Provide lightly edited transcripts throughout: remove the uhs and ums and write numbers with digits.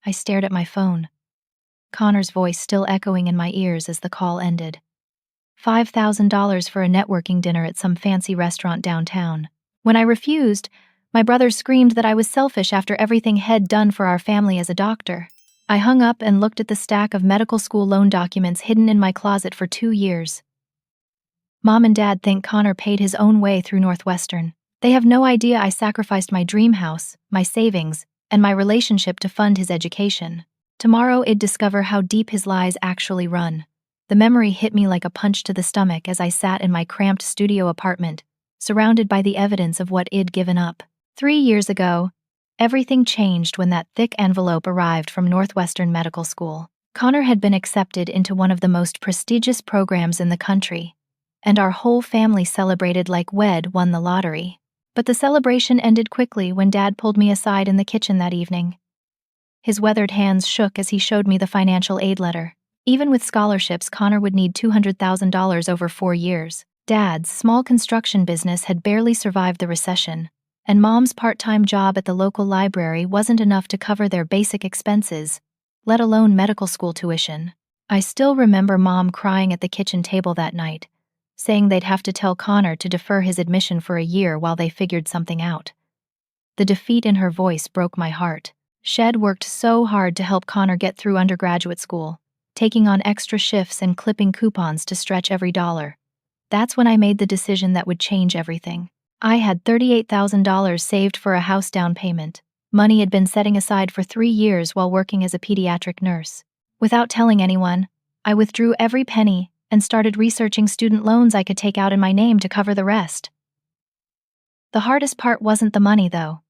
I stared at my phone, Connor's voice still echoing in my ears as the call ended. $5,000 for a networking dinner at some fancy restaurant downtown. When I refused, my brother screamed that I was selfish after everything Head done for our family as a doctor. I hung up and looked at the stack of medical school loan documents hidden in my closet for 2 years. Mom and Dad think Connor paid his own way through Northwestern. They have no idea I sacrificed my dream house, my savings, and my relationship to fund his education. Tomorrow I'd discover how deep his lies actually run. The memory hit me like a punch to the stomach as I sat in my cramped studio apartment, surrounded by the evidence of what I'd given up. 3 years ago, everything changed when that thick envelope arrived from Northwestern Medical School. Connor had been accepted into one of the most prestigious programs in the country, and our whole family celebrated like we'd won the lottery. But the celebration ended quickly when Dad pulled me aside in the kitchen that evening. His weathered hands shook as he showed me the financial aid letter. Even with scholarships, Connor would need $200,000 over 4 years. Dad's small construction business had barely survived the recession, and Mom's part-time job at the local library wasn't enough to cover their basic expenses, let alone medical school tuition. I still remember Mom crying at the kitchen table that night, saying they'd have to tell Connor to defer his admission for a year while they figured something out. The defeat in her voice broke my heart. Shed worked so hard to help Connor get through undergraduate school, taking on extra shifts and clipping coupons to stretch every dollar. That's when I made the decision that would change everything. I had $38,000 saved for a house down payment. Money had been setting aside for 3 years while working as a pediatric nurse. Without telling anyone, I withdrew every penny and started researching student loans I could take out in my name to cover the rest. The hardest part wasn't the money, though.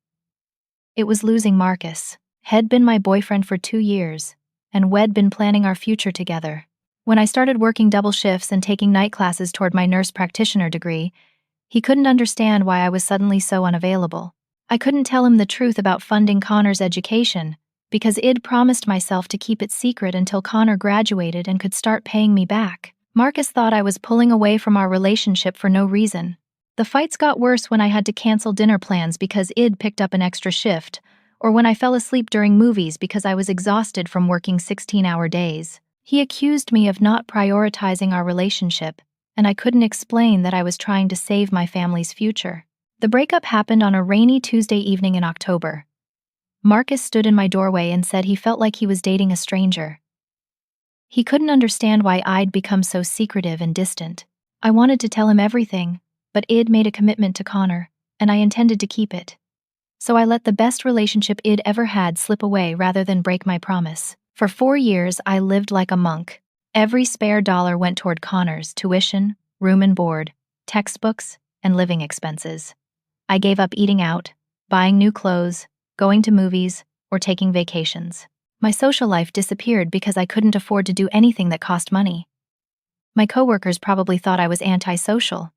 It was losing Marcus. He'd been my boyfriend for 2 years, and we'd been planning our future together. When I started working double shifts and taking night classes toward my nurse practitioner degree, he couldn't understand why I was suddenly so unavailable. I couldn't tell him the truth about funding Connor's education, because I'd promised myself to keep it secret until Connor graduated and could start paying me back. Marcus thought I was pulling away from our relationship for no reason. The fights got worse when I had to cancel dinner plans because I'd picked up an extra shift, or when I fell asleep during movies because I was exhausted from working 16-hour days. He accused me of not prioritizing our relationship, and I couldn't explain that I was trying to save my family's future. The breakup happened on a rainy Tuesday evening in October. Marcus stood in my doorway and said he felt like he was dating a stranger. He couldn't understand why I'd become so secretive and distant. I wanted to tell him everything, but I'd made a commitment to Connor, and I intended to keep it. So I let the best relationship I'd ever had slip away rather than break my promise. For 4 years, I lived like a monk. Every spare dollar went toward Connor's tuition, room and board, textbooks, and living expenses. I gave up eating out, buying new clothes, going to movies, or taking vacations. My social life disappeared because I couldn't afford to do anything that cost money. My coworkers probably thought I was antisocial,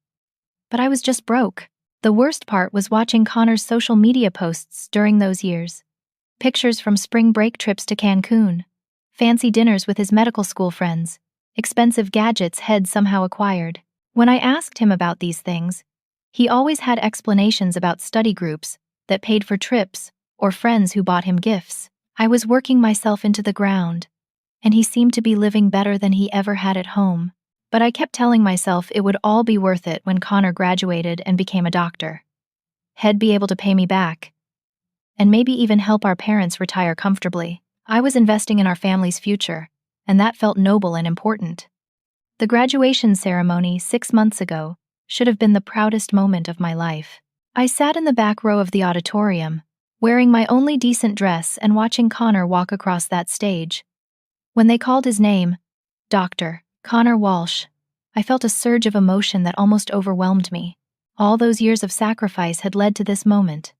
but I was just broke. The worst part was watching Connor's social media posts during those years. Pictures from spring break trips to Cancun, fancy dinners with his medical school friends, expensive gadgets Head somehow acquired. When I asked him about these things, he always had explanations about study groups that paid for trips or friends who bought him gifts. I was working myself into the ground, and he seemed to be living better than he ever had at home. But I kept telling myself it would all be worth it when Connor graduated and became a doctor. He'd be able to pay me back, and maybe even help our parents retire comfortably. I was investing in our family's future, and that felt noble and important. The graduation ceremony 6 months ago should have been the proudest moment of my life. I sat in the back row of the auditorium, wearing my only decent dress and watching Connor walk across that stage. When they called his name, Dr. Connor Walsh, I felt a surge of emotion that almost overwhelmed me. All those years of sacrifice had led to this moment.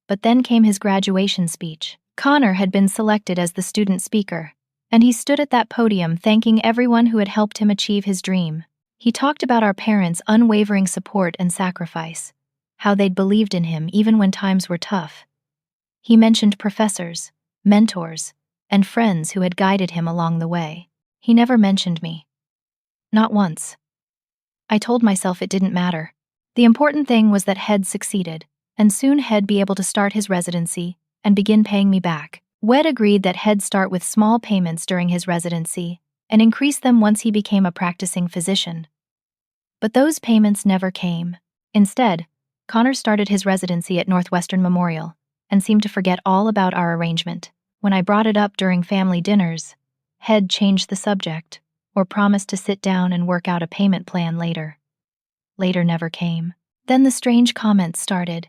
But then came his graduation speech. Connor had been selected as the student speaker, and he stood at that podium thanking everyone who had helped him achieve his dream. He talked about our parents' unwavering support and sacrifice, how they'd believed in him even when times were tough. He mentioned professors, mentors, and friends who had guided him along the way. He never mentioned me. Not once. I told myself it didn't matter. The important thing was that Head succeeded, and soon He'd be able to start his residency and begin paying me back. Wed agreed that he'd start with small payments during his residency and increase them once he became a practicing physician. But those payments never came. Instead, Connor started his residency at Northwestern Memorial and seemed to forget all about our arrangement. When I brought it up during family dinners, Head changed the subject or promised to sit down and work out a payment plan later. Later never came. Then the strange comments started.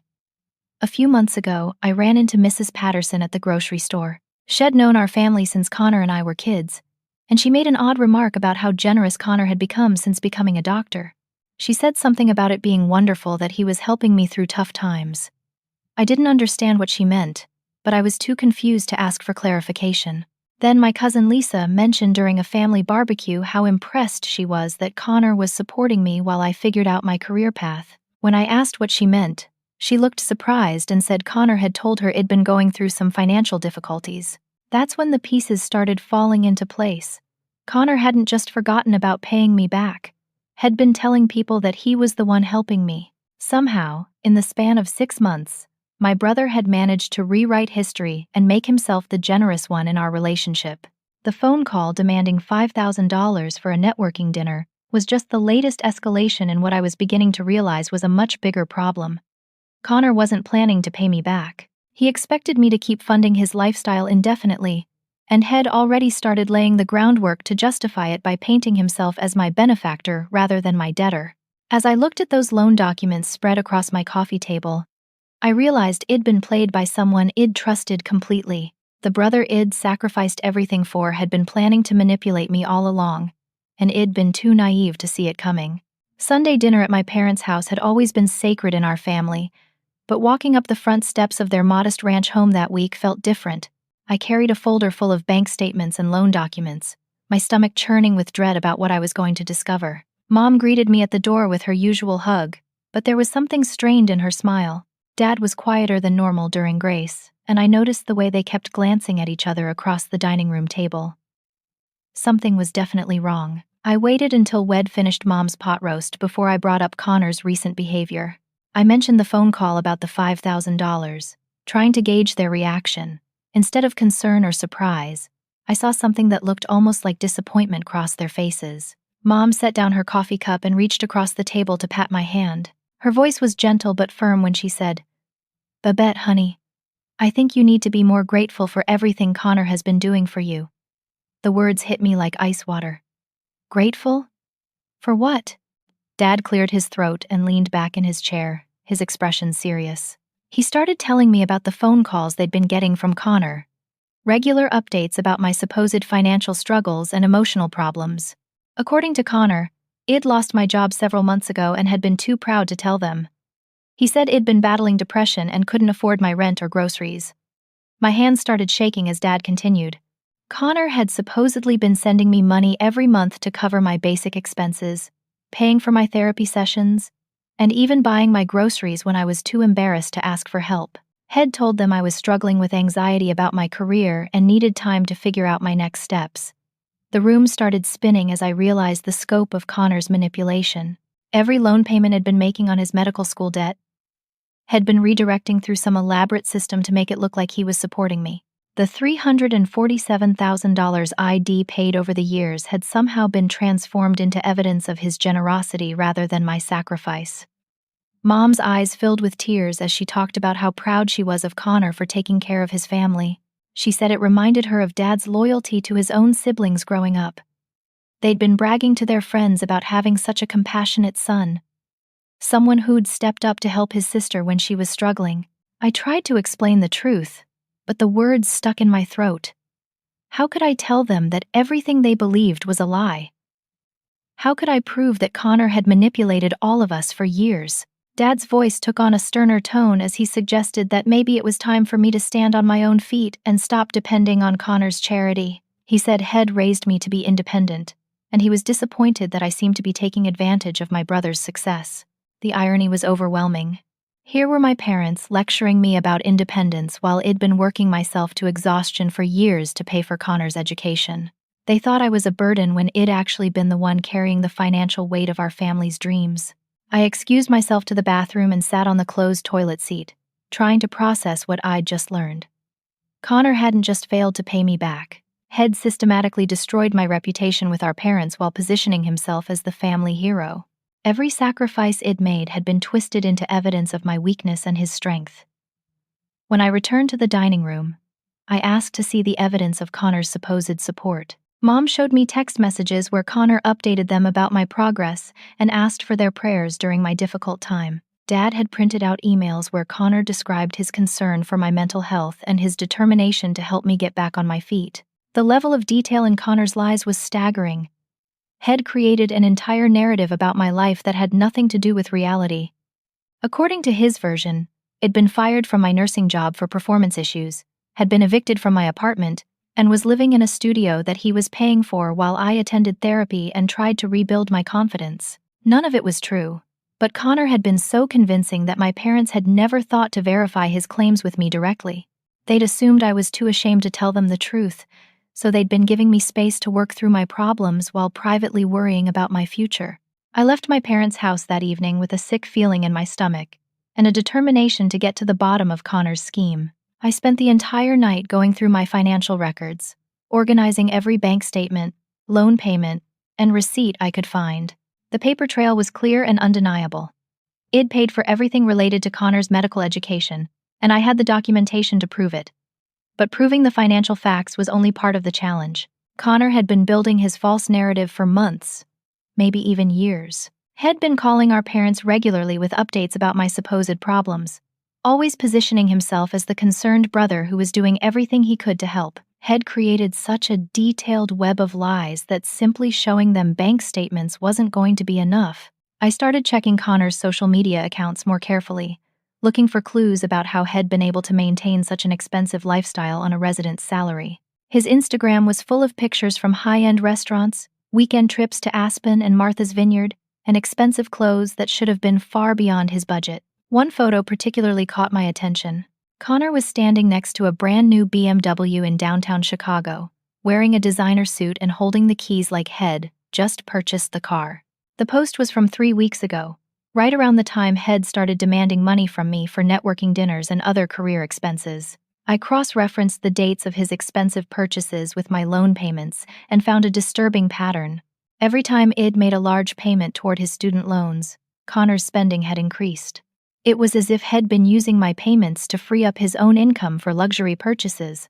A few months ago, I ran into Mrs. Patterson at the grocery store. She'd known our family since Connor and I were kids, and she made an odd remark about how generous Connor had become since becoming a doctor. She said something about it being wonderful that he was helping me through tough times. I didn't understand what she meant, but I was too confused to ask for clarification. Then my cousin Lisa mentioned during a family barbecue how impressed she was that Connor was supporting me while I figured out my career path. When I asked what she meant, she looked surprised and said Connor had told her it'd been going through some financial difficulties. That's when the pieces started falling into place. Connor hadn't just forgotten about paying me back, had been telling people that he was the one helping me. Somehow, in the span of 6 months, my brother had managed to rewrite history and make himself the generous one in our relationship. The phone call demanding $5,000 for a networking dinner was just the latest escalation in what I was beginning to realize was a much bigger problem. Connor wasn't planning to pay me back. He expected me to keep funding his lifestyle indefinitely, and had already started laying the groundwork to justify it by painting himself as my benefactor rather than my debtor. As I looked at those loan documents spread across my coffee table, I realized it'd been played by someone I'd trusted completely. The brother I'd sacrificed everything for had been planning to manipulate me all along, and I'd been too naive to see it coming. Sunday dinner at my parents' house had always been sacred in our family, but walking up the front steps of their modest ranch home that week felt different. I carried a folder full of bank statements and loan documents, my stomach churning with dread about what I was going to discover. Mom greeted me at the door with her usual hug, but there was something strained in her smile. Dad was quieter than normal during grace, and I noticed the way they kept glancing at each other across the dining room table. Something was definitely wrong. I waited until Wed finished Mom's pot roast before I brought up Connor's recent behavior. I mentioned the phone call about the $5,000, trying to gauge their reaction. Instead of concern or surprise, I saw something that looked almost like disappointment cross their faces. Mom set down her coffee cup and reached across the table to pat my hand. Her voice was gentle but firm when she said, "Babette, honey, I think you need to be more grateful for everything Connor has been doing for you." The words hit me like ice water. Grateful? For what? Dad cleared his throat and leaned back in his chair, his expression serious. He started telling me about the phone calls they'd been getting from Connor. Regular updates about my supposed financial struggles and emotional problems. According to Connor, I'd lost my job several months ago and had been too proud to tell them. He said I'd been battling depression and couldn't afford my rent or groceries. My hands started shaking as Dad continued. Connor had supposedly been sending me money every month to cover my basic expenses, paying for my therapy sessions, and even buying my groceries when I was too embarrassed to ask for help. Head told them I was struggling with anxiety about my career and needed time to figure out my next steps. The room started spinning as I realized the scope of Connor's manipulation. Every loan payment had been making on his medical school debt had been redirecting through some elaborate system to make it look like he was supporting me. The $347,000 I'd paid over the years had somehow been transformed into evidence of his generosity rather than my sacrifice. Mom's eyes filled with tears as she talked about how proud she was of Connor for taking care of his family. She said it reminded her of Dad's loyalty to his own siblings growing up. They'd been bragging to their friends about having such a compassionate son, someone who'd stepped up to help his sister when she was struggling. I tried to explain the truth, but the words stuck in my throat. How could I tell them that everything they believed was a lie? How could I prove that Connor had manipulated all of us for years? Dad's voice took on a sterner tone as he suggested that maybe it was time for me to stand on my own feet and stop depending on Connor's charity. He said Head raised me to be independent, and he was disappointed that I seemed to be taking advantage of my brother's success. The irony was overwhelming. Here were my parents lecturing me about independence while I'd been working myself to exhaustion for years to pay for Connor's education. They thought I was a burden when I'd actually been the one carrying the financial weight of our family's dreams. I excused myself to the bathroom and sat on the closed toilet seat, trying to process what I'd just learned. Connor hadn't just failed to pay me back. Head systematically destroyed my reputation with our parents while positioning himself as the family hero. Every sacrifice Id made had been twisted into evidence of my weakness and his strength. When I returned to the dining room, I asked to see the evidence of Connor's supposed support. Mom showed me text messages where Connor updated them about my progress and asked for their prayers during my difficult time. Dad had printed out emails where Connor described his concern for my mental health and his determination to help me get back on my feet. The level of detail in Connor's lies was staggering. Head created an entire narrative about my life that had nothing to do with reality. According to his version, I'd been fired from my nursing job for performance issues, had been evicted from my apartment, and was living in a studio that he was paying for while I attended therapy and tried to rebuild my confidence. None of it was true, but Connor had been so convincing that my parents had never thought to verify his claims with me directly. They'd assumed I was too ashamed to tell them the truth, so they'd been giving me space to work through my problems while privately worrying about my future. I left my parents' house that evening with a sick feeling in my stomach and a determination to get to the bottom of Connor's scheme. I spent the entire night going through my financial records, organizing every bank statement, loan payment, and receipt I could find. The paper trail was clear and undeniable. I'd paid for everything related to Connor's medical education, and I had the documentation to prove it. But proving the financial facts was only part of the challenge. Connor had been building his false narrative for months, maybe even years. He'd been calling our parents regularly with updates about my supposed problems, always positioning himself as the concerned brother who was doing everything he could to help. He'd created such a detailed web of lies that simply showing them bank statements wasn't going to be enough. I started checking Connor's social media accounts more carefully, looking for clues about how He'd been able to maintain such an expensive lifestyle on a resident's salary. His Instagram was full of pictures from high-end restaurants, weekend trips to Aspen and Martha's Vineyard, and expensive clothes that should have been far beyond his budget. One photo particularly caught my attention. Connor was standing next to a brand new BMW in downtown Chicago, wearing a designer suit and holding the keys like He'd just purchased the car. The post was from 3 weeks ago, right around the time He'd started demanding money from me for networking dinners and other career expenses. I cross-referenced the dates of his expensive purchases with my loan payments and found a disturbing pattern. Every time I'd made a large payment toward his student loans, Connor's spending had increased. It was as if He'd been using my payments to free up his own income for luxury purchases,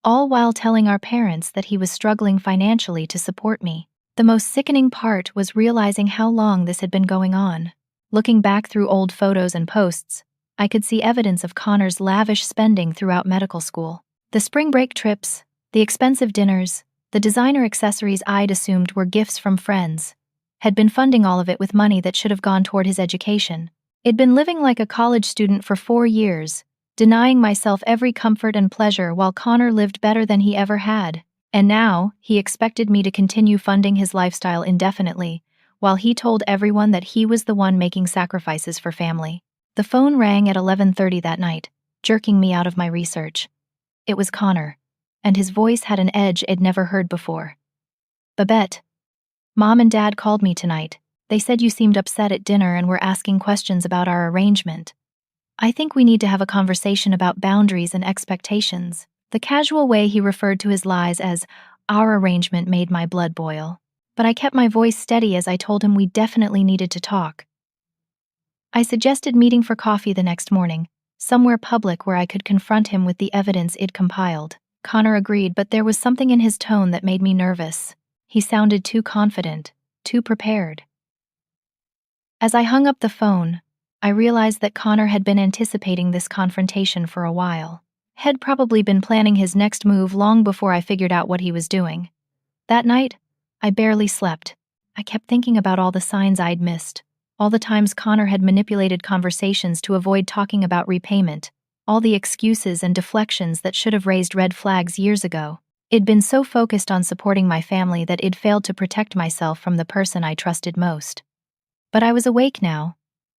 all while telling our parents that he was struggling financially to support me. The most sickening part was realizing how long this had been going on. Looking back through old photos and posts, I could see evidence of Connor's lavish spending throughout medical school. The spring break trips, the expensive dinners, the designer accessories I'd assumed were gifts from friends, had been funding all of it with money that should have gone toward his education. I'd been living like a college student for 4 years, denying myself every comfort and pleasure while Connor lived better than he ever had. And now, he expected me to continue funding his lifestyle indefinitely, while he told everyone that he was the one making sacrifices for family. The phone rang at 11:30 that night, jerking me out of my research. It was Connor, and his voice had an edge I'd never heard before. "Babette, Mom and Dad called me tonight. They said you seemed upset at dinner and were asking questions about our arrangement. I think we need to have a conversation about boundaries and expectations." The casual way he referred to his lies as our arrangement made my blood boil. But I kept my voice steady as I told him we definitely needed to talk. I suggested meeting for coffee the next morning, somewhere public where I could confront him with the evidence I'd compiled. Connor agreed, but there was something in his tone that made me nervous. He sounded too confident, too prepared. As I hung up the phone, I realized that Connor had been anticipating this confrontation for a while. He'd probably been planning his next move long before I figured out what he was doing. That night, I barely slept. I kept thinking about all the signs I'd missed, all the times Connor had manipulated conversations to avoid talking about repayment, all the excuses and deflections that should have raised red flags years ago. I'd been so focused on supporting my family that I'd failed to protect myself from the person I trusted most. But I was awake now,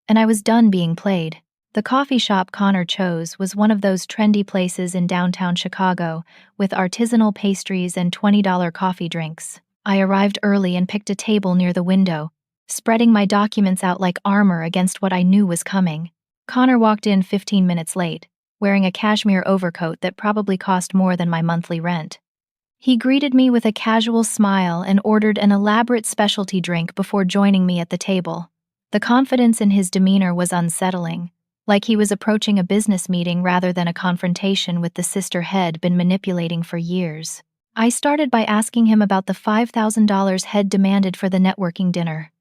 and I was done being played. The coffee shop Connor chose was one of those trendy places in downtown Chicago with artisanal pastries and $20 coffee drinks. I arrived early and picked a table near the window, spreading my documents out like armor against what I knew was coming. Connor walked in 15 minutes late, wearing a cashmere overcoat that probably cost more than my monthly rent. He greeted me with a casual smile and ordered an elaborate specialty drink before joining me at the table. The confidence in his demeanor was unsettling, like he was approaching a business meeting rather than a confrontation with the sister Head been manipulating for years. I started by asking him about the $5,000 Head demanded for the networking dinner.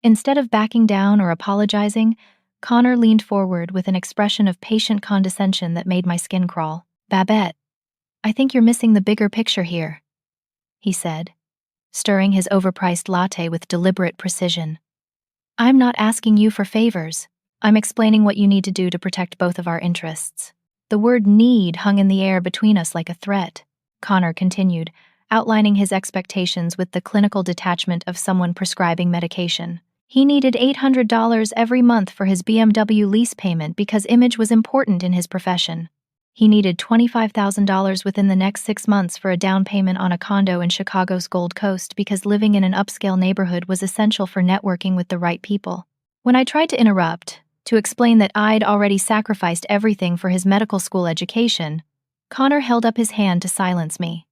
Instead of backing down or apologizing, Connor leaned forward with an expression of patient condescension that made my skin crawl. "Babette, I think you're missing the bigger picture here," he said, stirring his overpriced latte with deliberate precision. "I'm not asking you for favors. I'm explaining what you need to do to protect both of our interests." The word need hung in the air between us like a threat. Connor continued, outlining his expectations with the clinical detachment of someone prescribing medication. He needed $800 every month for his BMW lease payment because image was important in his profession. He needed $25,000 within the next 6 months for a down payment on a condo in Chicago's Gold Coast because living in an upscale neighborhood was essential for networking with the right people. When I tried to interrupt, to explain that I'd already sacrificed everything for his medical school education, Connor held up his hand to silence me.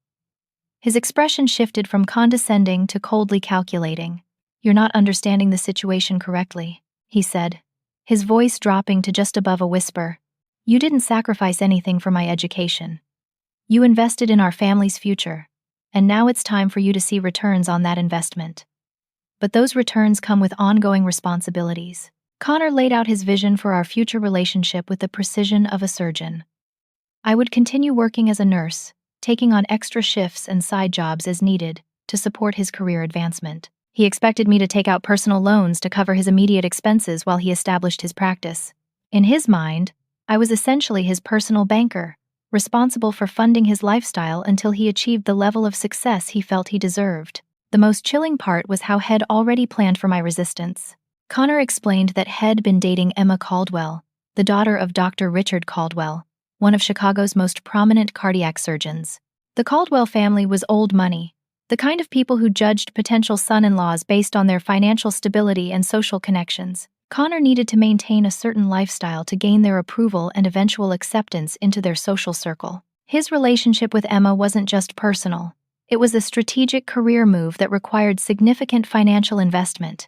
His expression shifted from condescending to coldly calculating. "You're not understanding the situation correctly," he said, his voice dropping to just above a whisper. "You didn't sacrifice anything for my education. You invested in our family's future, and now it's time for you to see returns on that investment. But those returns come with ongoing responsibilities." Connor laid out his vision for our future relationship with the precision of a surgeon. I would continue working as a nurse, taking on extra shifts and side jobs as needed to support his career advancement. He expected me to take out personal loans to cover his immediate expenses while he established his practice. In his mind, I was essentially his personal banker, responsible for funding his lifestyle until he achieved the level of success he felt he deserved. The most chilling part was how Head already planned for my resistance. Connor explained that Head been dating Emma Caldwell, the daughter of Dr. Richard Caldwell, one of Chicago's most prominent cardiac surgeons. The Caldwell family was old money, the kind of people who judged potential son-in-laws based on their financial stability and social connections. Connor needed to maintain a certain lifestyle to gain their approval and eventual acceptance into their social circle. His relationship with Emma wasn't just personal. It was a strategic career move that required significant financial investment.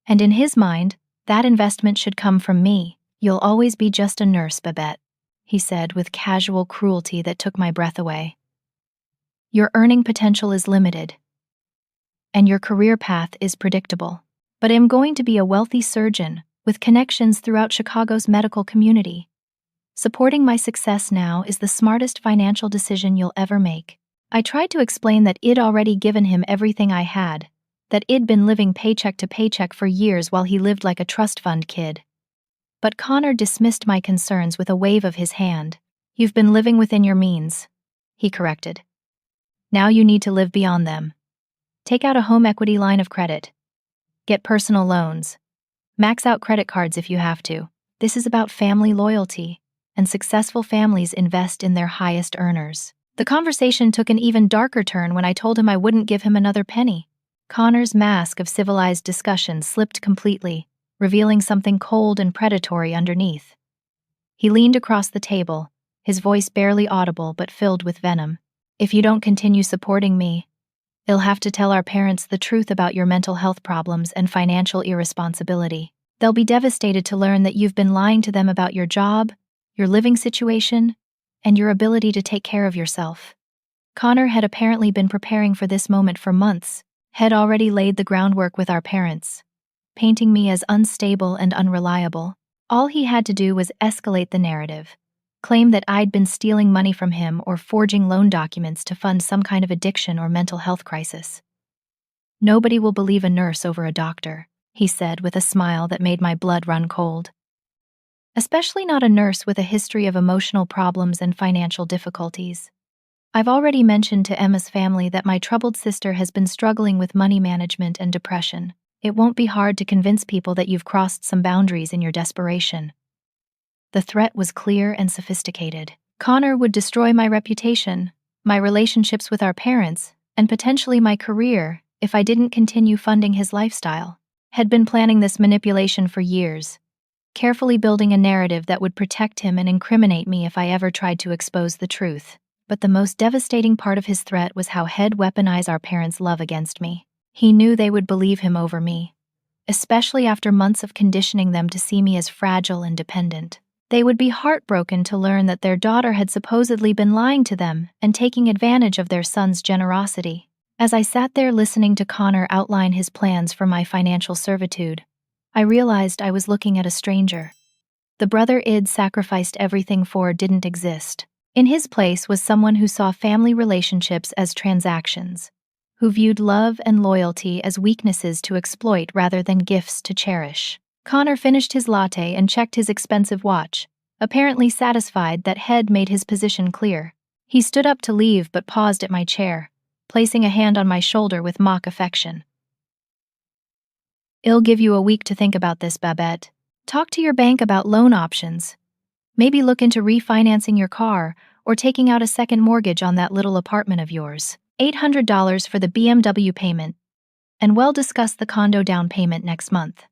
And in his mind, that investment should come from me. "You'll always be just a nurse, Babette," he said with casual cruelty that took my breath away. "Your earning potential is limited, and your career path is predictable. But I'm going to be a wealthy surgeon with connections throughout Chicago's medical community. Supporting my success now is the smartest financial decision you'll ever make." I tried to explain that I'd already given him everything I had, that I'd been living paycheck to paycheck for years while he lived like a trust fund kid. But Connor dismissed my concerns with a wave of his hand. "You've been living within your means," he corrected. "Now you need to live beyond them. Take out a home equity line of credit. Get personal loans. Max out credit cards if you have to. This is about family loyalty, and successful families invest in their highest earners." The conversation took an even darker turn when I told him I wouldn't give him another penny. Connor's mask of civilized discussion slipped completely, revealing something cold and predatory underneath. He leaned across the table, his voice barely audible but filled with venom. "If you don't continue supporting me, you'll have to tell our parents the truth about your mental health problems and financial irresponsibility. They'll be devastated to learn that you've been lying to them about your job, your living situation, and your ability to take care of yourself." Connor had apparently been preparing for this moment for months, had already laid the groundwork with our parents, painting me as unstable and unreliable. All he had to do was escalate the narrative, claim that I'd been stealing money from him or forging loan documents to fund some kind of addiction or mental health crisis. "Nobody will believe a nurse over a doctor," he said with a smile that made my blood run cold. "Especially not a nurse with a history of emotional problems and financial difficulties. I've already mentioned to Emma's family that my troubled sister has been struggling with money management and depression. It won't be hard to convince people that you've crossed some boundaries in your desperation." The threat was clear and sophisticated. Connor would destroy my reputation, my relationships with our parents, and potentially my career if I didn't continue funding his lifestyle. Had been planning this manipulation for years, carefully building a narrative that would protect him and incriminate me if I ever tried to expose the truth. But the most devastating part of his threat was how he'd weaponize our parents' love against me. He knew they would believe him over me, especially after months of conditioning them to see me as fragile and dependent. They would be heartbroken to learn that their daughter had supposedly been lying to them and taking advantage of their son's generosity. As I sat there listening to Connor outline his plans for my financial servitude, I realized I was looking at a stranger. The brother I'd sacrificed everything for didn't exist. In his place was someone who saw family relationships as transactions, who viewed love and loyalty as weaknesses to exploit rather than gifts to cherish. Connor finished his latte and checked his expensive watch, apparently satisfied that he'd made his position clear. He stood up to leave but paused at my chair, placing a hand on my shoulder with mock affection. "I'll give you a week to think about this, Babette. Talk to your bank about loan options. Maybe look into refinancing your car or taking out a second mortgage on that little apartment of yours. $800 for the BMW payment, and we'll discuss the condo down payment next month.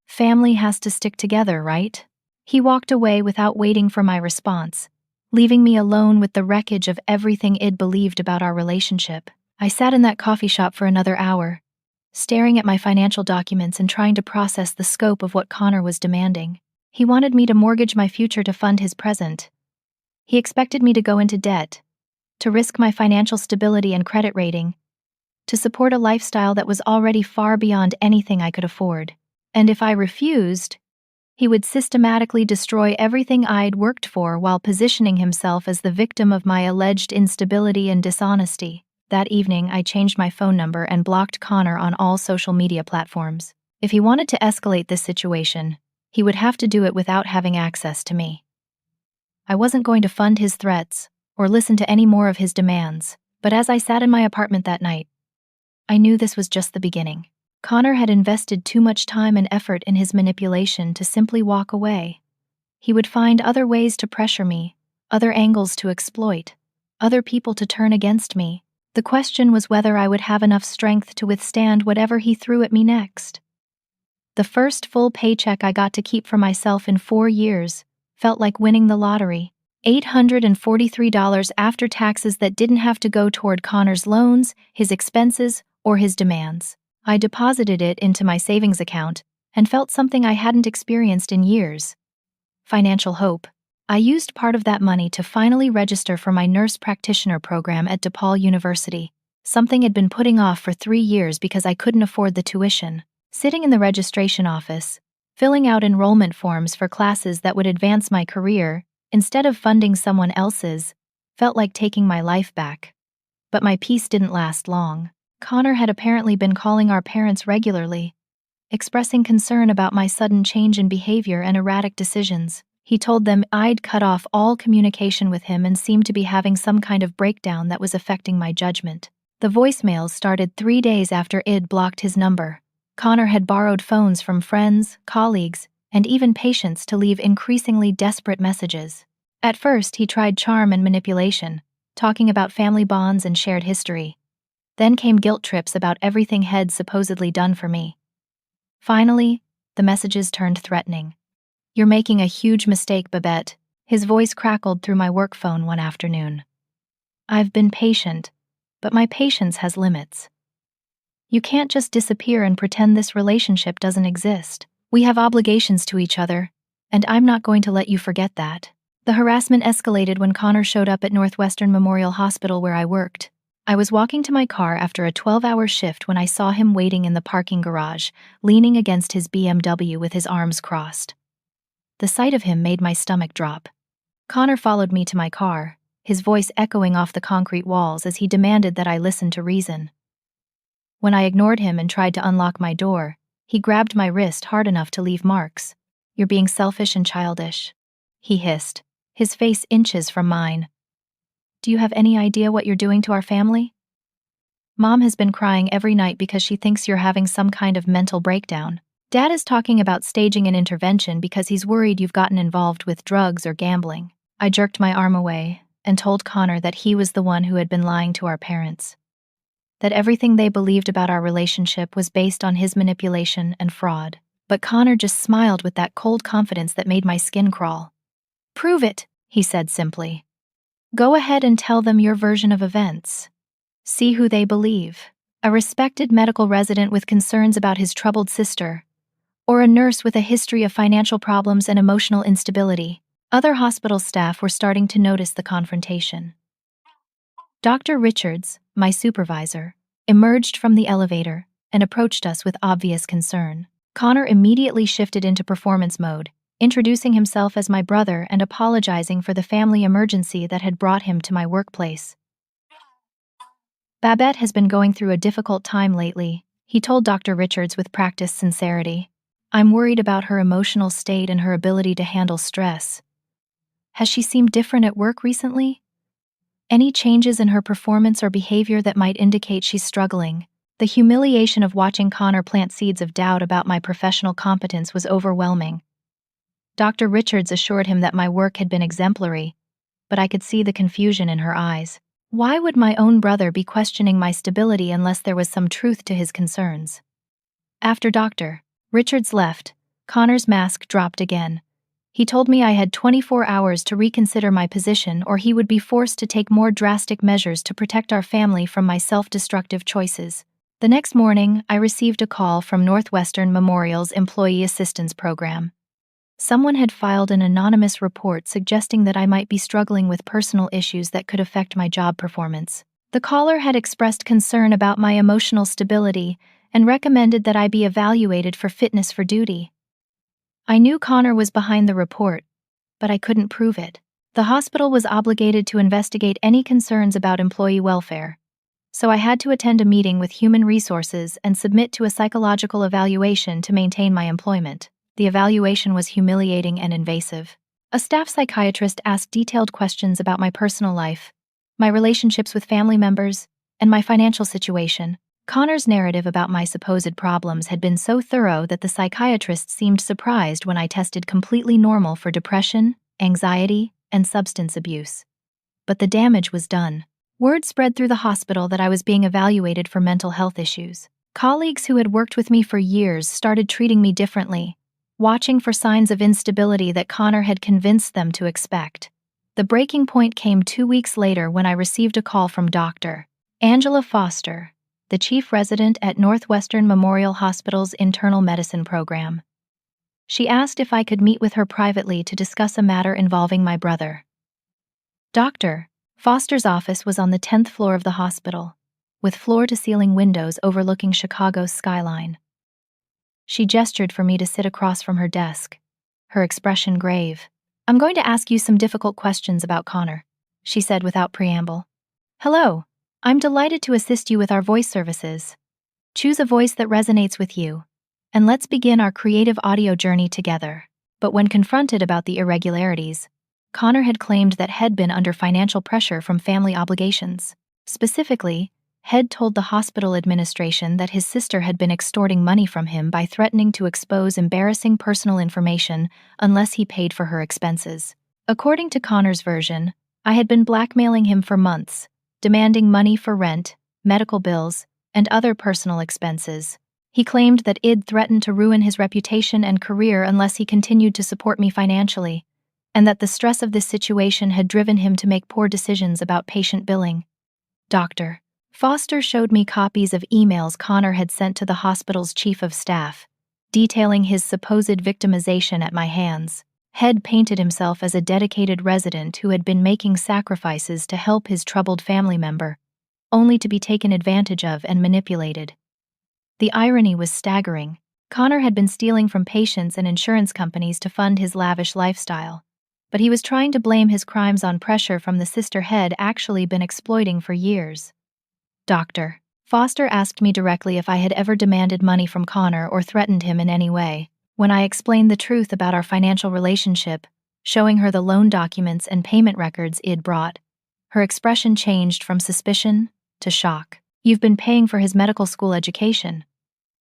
Family has to stick together, right?" He walked away without waiting for my response, leaving me alone with the wreckage of everything I'd believed about our relationship. I sat in that coffee shop for another hour, staring at my financial documents and trying to process the scope of what Connor was demanding. He wanted me to mortgage my future to fund his present. He expected me to go into debt, to risk my financial stability and credit rating, to support a lifestyle that was already far beyond anything I could afford. And if I refused, he would systematically destroy everything I'd worked for while positioning himself as the victim of my alleged instability and dishonesty. That evening, I changed my phone number and blocked Connor on all social media platforms. If he wanted to escalate this situation, he would have to do it without having access to me. I wasn't going to fund his threats or listen to any more of his demands, but as I sat in my apartment that night, I knew this was just the beginning. Connor had invested too much time and effort in his manipulation to simply walk away. He would find other ways to pressure me, other angles to exploit, other people to turn against me. The question was whether I would have enough strength to withstand whatever he threw at me next. The first full paycheck I got to keep for myself in 4 years felt like winning the lottery. $843 after taxes that didn't have to go toward Connor's loans, his expenses, or his demands. I deposited it into my savings account and felt something I hadn't experienced in years: financial hope. I used part of that money to finally register for my nurse practitioner program at DePaul University, something I'd been putting off for 3 years because I couldn't afford the tuition. Sitting in the registration office, filling out enrollment forms for classes that would advance my career, instead of funding someone else's, felt like taking my life back. But my peace didn't last long. Connor had apparently been calling our parents regularly, expressing concern about my sudden change in behavior and erratic decisions. He told them I'd cut off all communication with him and seemed to be having some kind of breakdown that was affecting my judgment. The voicemails started 3 days after I'd blocked his number. Connor had borrowed phones from friends, colleagues, and even patients to leave increasingly desperate messages. At first, he tried charm and manipulation, talking about family bonds and shared history. Then came guilt trips about everything he'd supposedly done for me. Finally, the messages turned threatening. "You're making a huge mistake, Babette," his voice crackled through my work phone one afternoon. "I've been patient, but my patience has limits. You can't just disappear and pretend this relationship doesn't exist. We have obligations to each other, and I'm not going to let you forget that." The harassment escalated when Connor showed up at Northwestern Memorial Hospital where I worked. I was walking to my car after a 12-hour shift when I saw him waiting in the parking garage, leaning against his BMW with his arms crossed. The sight of him made my stomach drop. Connor followed me to my car, his voice echoing off the concrete walls as he demanded that I listen to reason. When I ignored him and tried to unlock my door, he grabbed my wrist hard enough to leave marks. "You're being selfish and childish," he hissed, his face inches from mine. "Do you have any idea what you're doing to our family? Mom has been crying every night because she thinks you're having some kind of mental breakdown. Dad is talking about staging an intervention because he's worried you've gotten involved with drugs or gambling." I jerked my arm away and told Connor that he was the one who had been lying to our parents, that everything they believed about our relationship was based on his manipulation and fraud. But Connor just smiled with that cold confidence that made my skin crawl. "Prove it," he said simply. "Go ahead and tell them your version of events. See who they believe. A respected medical resident with concerns about his troubled sister, or a nurse with a history of financial problems and emotional instability." Other hospital staff were starting to notice the confrontation. Dr. Richards, my supervisor, emerged from the elevator and approached us with obvious concern. Connor immediately shifted into performance mode, introducing himself as my brother and apologizing for the family emergency that had brought him to my workplace. "Babette has been going through a difficult time lately," he told Dr. Richards with practiced sincerity. "I'm worried about her emotional state and her ability to handle stress. Has she seemed different at work recently? Any changes in her performance or behavior that might indicate she's struggling?" The humiliation of watching Connor plant seeds of doubt about my professional competence was overwhelming. Dr. Richards assured him that my work had been exemplary, but I could see the confusion in her eyes. Why would my own brother be questioning my stability unless there was some truth to his concerns? After Dr. Richards left, Connor's mask dropped again. He told me I had 24 hours to reconsider my position or he would be forced to take more drastic measures to protect our family from my self-destructive choices. The next morning, I received a call from Northwestern Memorial's Employee Assistance Program. Someone had filed an anonymous report suggesting that I might be struggling with personal issues that could affect my job performance. The caller had expressed concern about my emotional stability and recommended that I be evaluated for fitness for duty. I knew Connor was behind the report, but I couldn't prove it. The hospital was obligated to investigate any concerns about employee welfare, so I had to attend a meeting with Human Resources and submit to a psychological evaluation to maintain my employment. The evaluation was humiliating and invasive. A staff psychiatrist asked detailed questions about my personal life, my relationships with family members, and my financial situation. Connor's narrative about my supposed problems had been so thorough that the psychiatrist seemed surprised when I tested completely normal for depression, anxiety, and substance abuse. But the damage was done. Word spread through the hospital that I was being evaluated for mental health issues. Colleagues who had worked with me for years started treating me differently, watching for signs of instability that Connor had convinced them to expect. The breaking point came 2 weeks later when I received a call from Dr. Angela Foster, the chief resident at Northwestern Memorial Hospital's internal medicine program. She asked if I could meet with her privately to discuss a matter involving my brother. Dr. Foster's office was on the 10th floor of the hospital, with floor-to-ceiling windows overlooking Chicago's skyline. She gestured for me to sit across from her desk, her expression grave. "I'm going to ask you some difficult questions about Connor," she said without preamble. "Hello. I'm delighted to assist you with our voice services. Choose a voice that resonates with you, and let's begin our creative audio journey together." But when confronted about the irregularities, Connor had claimed that Head been under financial pressure from family obligations. Specifically, Head told the hospital administration that his sister had been extorting money from him by threatening to expose embarrassing personal information unless he paid for her expenses. According to Connor's version, I had been blackmailing him for months, demanding money for rent, medical bills, and other personal expenses. He claimed that I'd threatened to ruin his reputation and career unless he continued to support me financially, and that the stress of this situation had driven him to make poor decisions about patient billing. Dr. Foster showed me copies of emails Connor had sent to the hospital's chief of staff, detailing his supposed victimization at my hands. Head painted himself as a dedicated resident who had been making sacrifices to help his troubled family member, only to be taken advantage of and manipulated. The irony was staggering. Connor had been stealing from patients and insurance companies to fund his lavish lifestyle, but he was trying to blame his crimes on pressure from the sister Head actually been exploiting for years. Dr. Foster asked me directly if I had ever demanded money from Connor or threatened him in any way. When I explained the truth about our financial relationship, showing her the loan documents and payment records I'd brought, her expression changed from suspicion to shock. "You've been paying for his medical school education?"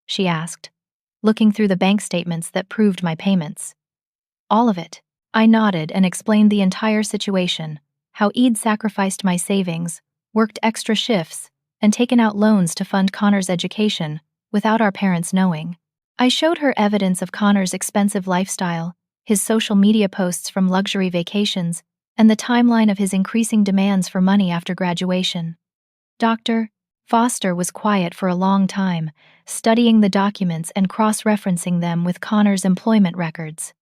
she asked, looking through the bank statements that proved my payments. "All of it." I nodded and explained the entire situation, how I'd sacrificed my savings, worked extra shifts, and taken out loans to fund Connor's education without our parents knowing. I showed her evidence of Connor's expensive lifestyle, his social media posts from luxury vacations, and the timeline of his increasing demands for money after graduation. Dr. Foster was quiet for a long time, studying the documents and cross-referencing them with Connor's employment records.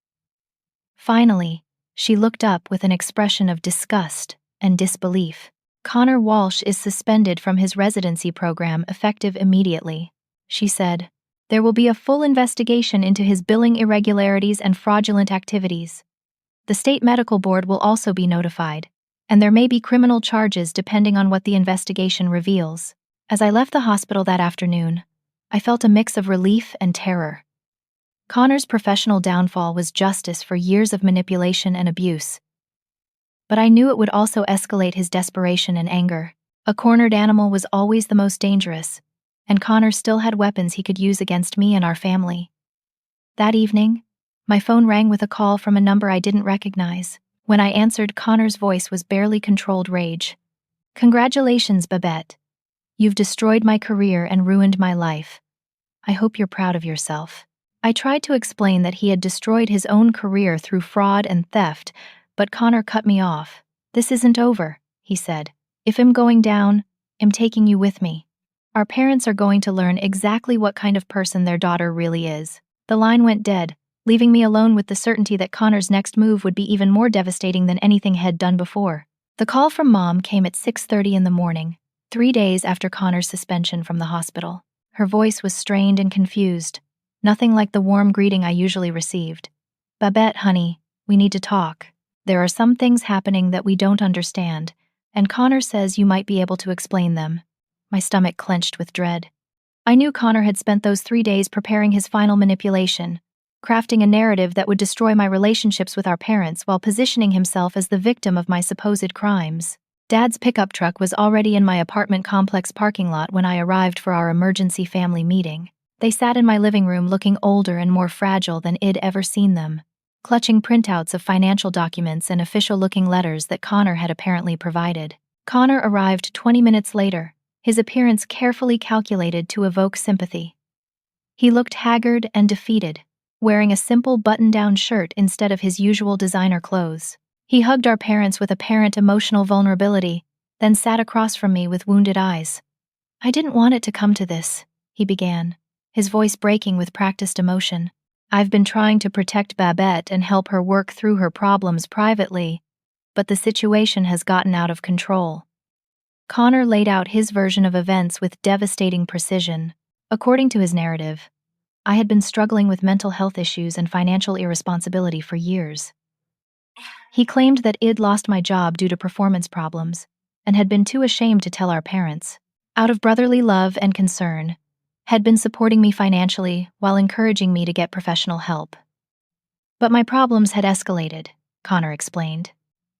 Finally, she looked up with an expression of disgust and disbelief. "Connor Walsh is suspended from his residency program effective immediately," she said. "There will be a full investigation into his billing irregularities and fraudulent activities. The state medical board will also be notified, and there may be criminal charges depending on what the investigation reveals." As I left the hospital that afternoon, I felt a mix of relief and terror. Connor's professional downfall was justice for years of manipulation and abuse. But I knew it would also escalate his desperation and anger. A cornered animal was always the most dangerous, and Connor still had weapons he could use against me and our family. That evening, my phone rang with a call from a number I didn't recognize. When I answered, Connor's voice was barely controlled rage. "Congratulations, Babette. You've destroyed my career and ruined my life. I hope you're proud of yourself." I tried to explain that he had destroyed his own career through fraud and theft, but Connor cut me off. "This isn't over," he said. "If I'm going down, I'm taking you with me. Our parents are going to learn exactly what kind of person their daughter really is." The line went dead, leaving me alone with the certainty that Connor's next move would be even more devastating than anything he had done before. The call from Mom came at 6:30 in the morning, 3 days after Connor's suspension from the hospital. Her voice was strained and confused, nothing like the warm greeting I usually received. "Babette, honey, we need to talk. There are some things happening that we don't understand, and Connor says you might be able to explain them." My stomach clenched with dread. I knew Connor had spent those 3 days preparing his final manipulation, crafting a narrative that would destroy my relationships with our parents while positioning himself as the victim of my supposed crimes. Dad's pickup truck was already in my apartment complex parking lot when I arrived for our emergency family meeting. They sat in my living room looking older and more fragile than I'd ever seen them, clutching printouts of financial documents and official-looking letters that Connor had apparently provided. Connor arrived 20 minutes later, his appearance carefully calculated to evoke sympathy. He looked haggard and defeated, wearing a simple button-down shirt instead of his usual designer clothes. He hugged our parents with apparent emotional vulnerability, then sat across from me with wounded eyes. "I didn't want it to come to this," he began, his voice breaking with practiced emotion. "I've been trying to protect Babette and help her work through her problems privately, but the situation has gotten out of control." Connor laid out his version of events with devastating precision. According to his narrative, I had been struggling with mental health issues and financial irresponsibility for years. He claimed that I'd lost my job due to performance problems and had been too ashamed to tell our parents. Out of brotherly love and concern, had been supporting me financially while encouraging me to get professional help. But my problems had escalated, Connor explained.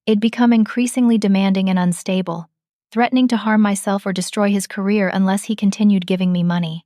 I'd become increasingly demanding and unstable, threatening to harm myself or destroy his career unless he continued giving me money.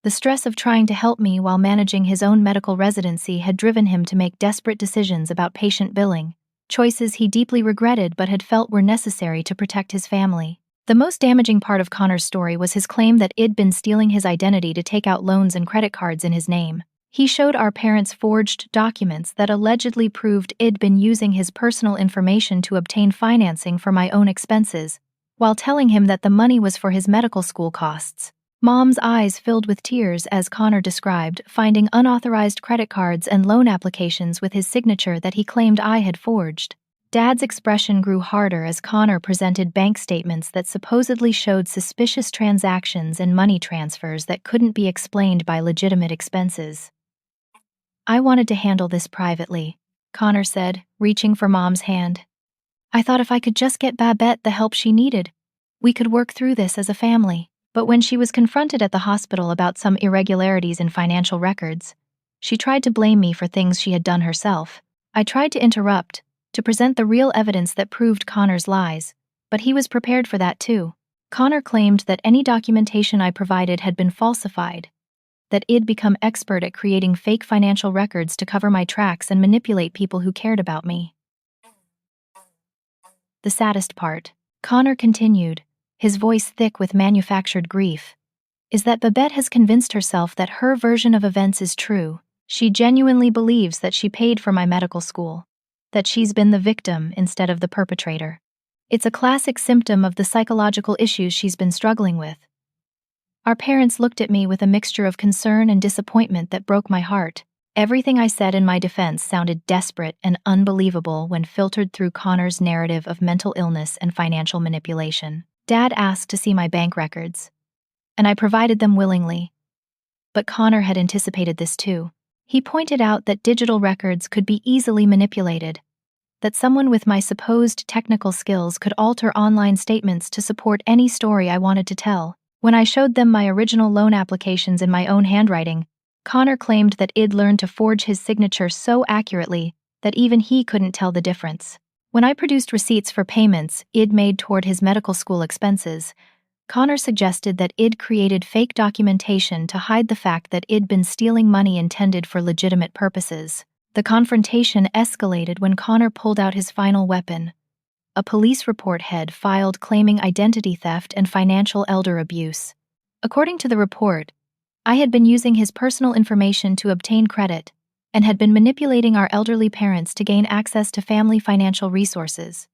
The stress of trying to help me while managing his own medical residency had driven him to make desperate decisions about patient billing, choices he deeply regretted but had felt were necessary to protect his family. The most damaging part of Connor's story was his claim that I'd been stealing his identity to take out loans and credit cards in his name. He showed our parents forged documents that allegedly proved I'd been using his personal information to obtain financing for my own expenses, while telling him that the money was for his medical school costs. Mom's eyes filled with tears as Connor described finding unauthorized credit cards and loan applications with his signature that he claimed I had forged. Dad's expression grew harder as Connor presented bank statements that supposedly showed suspicious transactions and money transfers that couldn't be explained by legitimate expenses. "I wanted to handle this privately," Connor said, reaching for Mom's hand. "I thought if I could just get Babette the help she needed, we could work through this as a family." But when she was confronted at the hospital about some irregularities in financial records, she tried to blame me for things she had done herself. I tried to interrupt, to present the real evidence that proved Connor's lies, but he was prepared for that too. Connor claimed that any documentation I provided had been falsified, that I'd become expert at creating fake financial records to cover my tracks and manipulate people who cared about me. The saddest part, Connor continued, his voice thick with manufactured grief, is that Babette has convinced herself that her version of events is true. She genuinely believes that she paid for my medical school, that she's been the victim instead of the perpetrator. It's a classic symptom of the psychological issues she's been struggling with. Our parents looked at me with a mixture of concern and disappointment that broke my heart. Everything I said in my defense sounded desperate and unbelievable when filtered through Connor's narrative of mental illness and financial manipulation. Dad asked to see my bank records, and I provided them willingly. But Connor had anticipated this too. He pointed out that digital records could be easily manipulated, that someone with my supposed technical skills could alter online statements to support any story I wanted to tell. When I showed them my original loan applications in my own handwriting, Connor claimed that I'd learned to forge his signature so accurately that even he couldn't tell the difference. When I produced receipts for payments I'd made toward his medical school expenses, Connor suggested that I'd created fake documentation to hide the fact that I'd been stealing money intended for legitimate purposes. The confrontation escalated when Connor pulled out his final weapon, a police report head filed claiming identity theft and financial elder abuse. According to the report, I had been using his personal information to obtain credit and had been manipulating our elderly parents to gain access to family financial resources.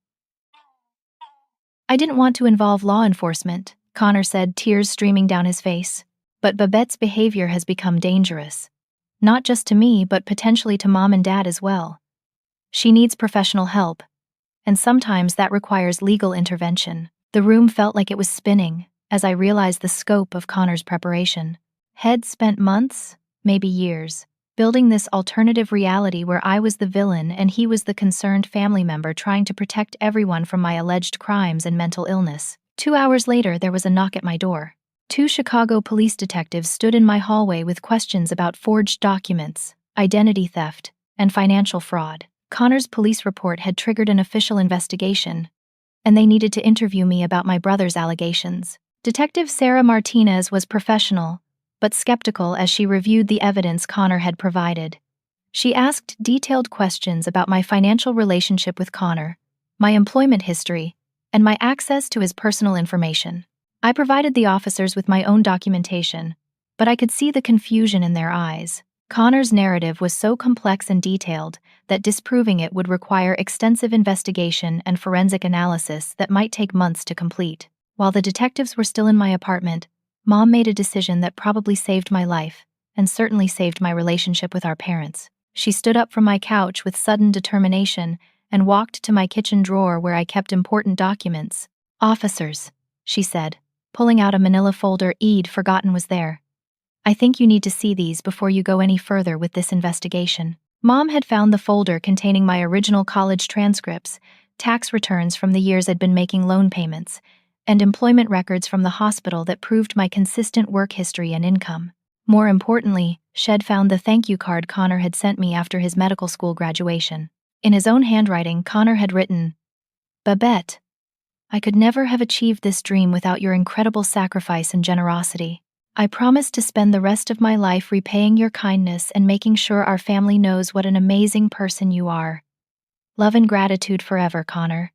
I didn't want to involve law enforcement, Connor said, tears streaming down his face. But Babette's behavior has become dangerous. Not just to me, but potentially to Mom and Dad as well. She needs professional help, and sometimes that requires legal intervention. The room felt like it was spinning as I realized the scope of Connor's preparation. He'd spent months, maybe years, building this alternative reality where I was the villain and he was the concerned family member trying to protect everyone from my alleged crimes and mental illness. 2 hours later, there was a knock at my door. 2 Chicago police detectives stood in my hallway with questions about forged documents, identity theft, and financial fraud. Connor's police report had triggered an official investigation, and they needed to interview me about my brother's allegations. Detective Sarah Martinez was professional, but skeptical as she reviewed the evidence Connor had provided. She asked detailed questions about my financial relationship with Connor, my employment history, and my access to his personal information. I provided the officers with my own documentation, but I could see the confusion in their eyes. Connor's narrative was so complex and detailed that disproving it would require extensive investigation and forensic analysis that might take months to complete. While the detectives were still in my apartment, Mom made a decision that probably saved my life, and certainly saved my relationship with our parents. She stood up from my couch with sudden determination and walked to my kitchen drawer where I kept important documents. "Officers," she said, pulling out a manila folder I'd forgotten was there. "I think you need to see these before you go any further with this investigation." Mom had found the folder containing my original college transcripts, tax returns from the years I'd been making loan payments, and employment records from the hospital that proved my consistent work history and income. More importantly, Shed found the thank you card Connor had sent me after his medical school graduation. In his own handwriting, Connor had written, "Babette, I could never have achieved this dream without your incredible sacrifice and generosity. I promise to spend the rest of my life repaying your kindness and making sure our family knows what an amazing person you are. Love and gratitude forever, Connor."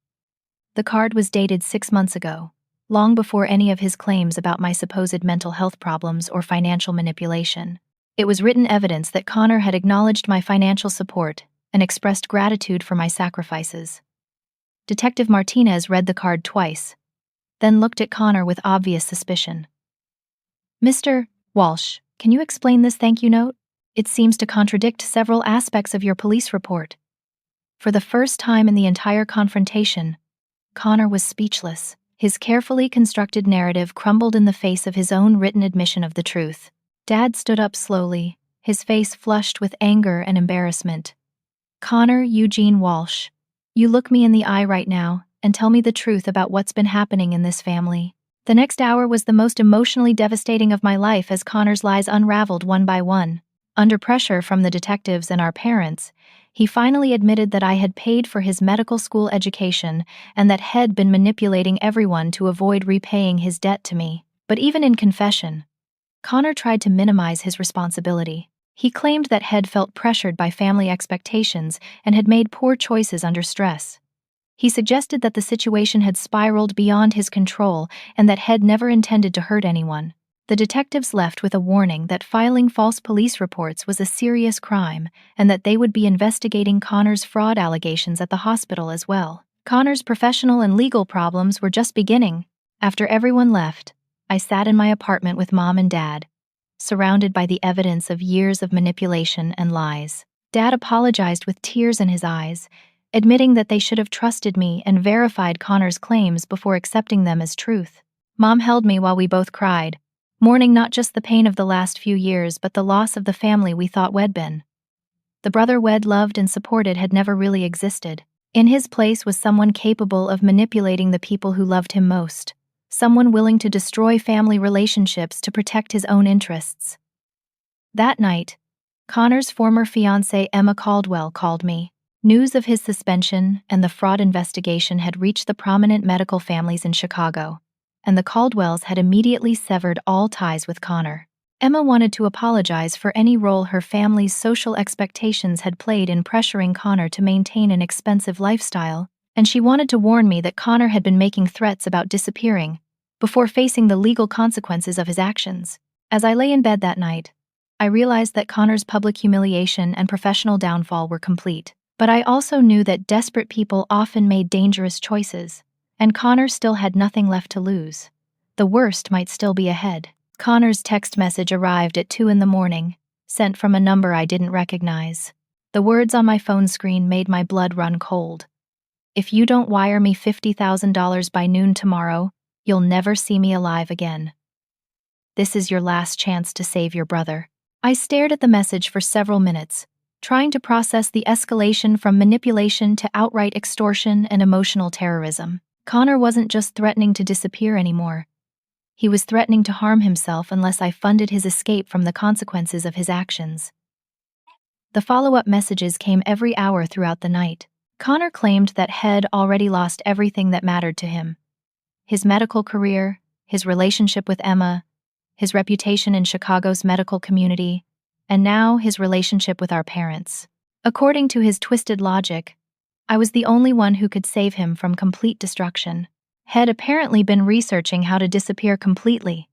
The card was dated 6 months ago, long before any of his claims about my supposed mental health problems or financial manipulation. It was written evidence that Connor had acknowledged my financial support and expressed gratitude for my sacrifices. Detective Martinez read the card twice, then looked at Connor with obvious suspicion. "Mr. Walsh, can you explain this thank you note? It seems to contradict several aspects of your police report." For the first time in the entire confrontation, Connor was speechless. His carefully constructed narrative crumbled in the face of his own written admission of the truth. Dad stood up slowly, his face flushed with anger and embarrassment. "Connor Eugene Walsh, you look me in the eye right now and tell me the truth about what's been happening in this family." The next hour was the most emotionally devastating of my life as Connor's lies unraveled one by one. Under pressure from the detectives and our parents, he finally admitted that I had paid for his medical school education and that had been manipulating everyone to avoid repaying his debt to me. But even in confession, Connor tried to minimize his responsibility. He claimed that Head felt pressured by family expectations and had made poor choices under stress. He suggested that the situation had spiraled beyond his control and that Head never intended to hurt anyone. The detectives left with a warning that filing false police reports was a serious crime and that they would be investigating Connor's fraud allegations at the hospital as well. Connor's professional and legal problems were just beginning. After everyone left, I sat in my apartment with Mom and Dad, surrounded by the evidence of years of manipulation and lies. Dad apologized with tears in his eyes, admitting that they should have trusted me and verified Connor's claims before accepting them as truth. Mom held me while we both cried, mourning not just the pain of the last few years but the loss of the family we thought we'd been. The brother we'd loved and supported had never really existed. In his place was someone capable of manipulating the people who loved him most, someone willing to destroy family relationships to protect his own interests. That night, Connor's former fiancée Emma Caldwell called me. News of his suspension and the fraud investigation had reached the prominent medical families in Chicago, and the Caldwells had immediately severed all ties with Connor. Emma wanted to apologize for any role her family's social expectations had played in pressuring Connor to maintain an expensive lifestyle, and she wanted to warn me that Connor had been making threats about disappearing before facing the legal consequences of his actions. As I lay in bed that night, I realized that Connor's public humiliation and professional downfall were complete. But I also knew that desperate people often made dangerous choices, and Connor still had nothing left to lose. The worst might still be ahead. Connor's text message arrived at 2 a.m, sent from a number I didn't recognize. The words on my phone screen made my blood run cold. "If you don't wire me $50,000 by noon tomorrow, you'll never see me alive again. This is your last chance to save your brother." I stared at the message for several minutes, trying to process the escalation from manipulation to outright extortion and emotional terrorism. Connor wasn't just threatening to disappear anymore. He was threatening to harm himself unless I funded his escape from the consequences of his actions. The follow-up messages came every hour throughout the night. Connor claimed that Head already lost everything that mattered to him: his medical career, his relationship with Emma, his reputation in Chicago's medical community, and now his relationship with our parents. According to his twisted logic, I was the only one who could save him from complete destruction. Had apparently been researching how to disappear completely,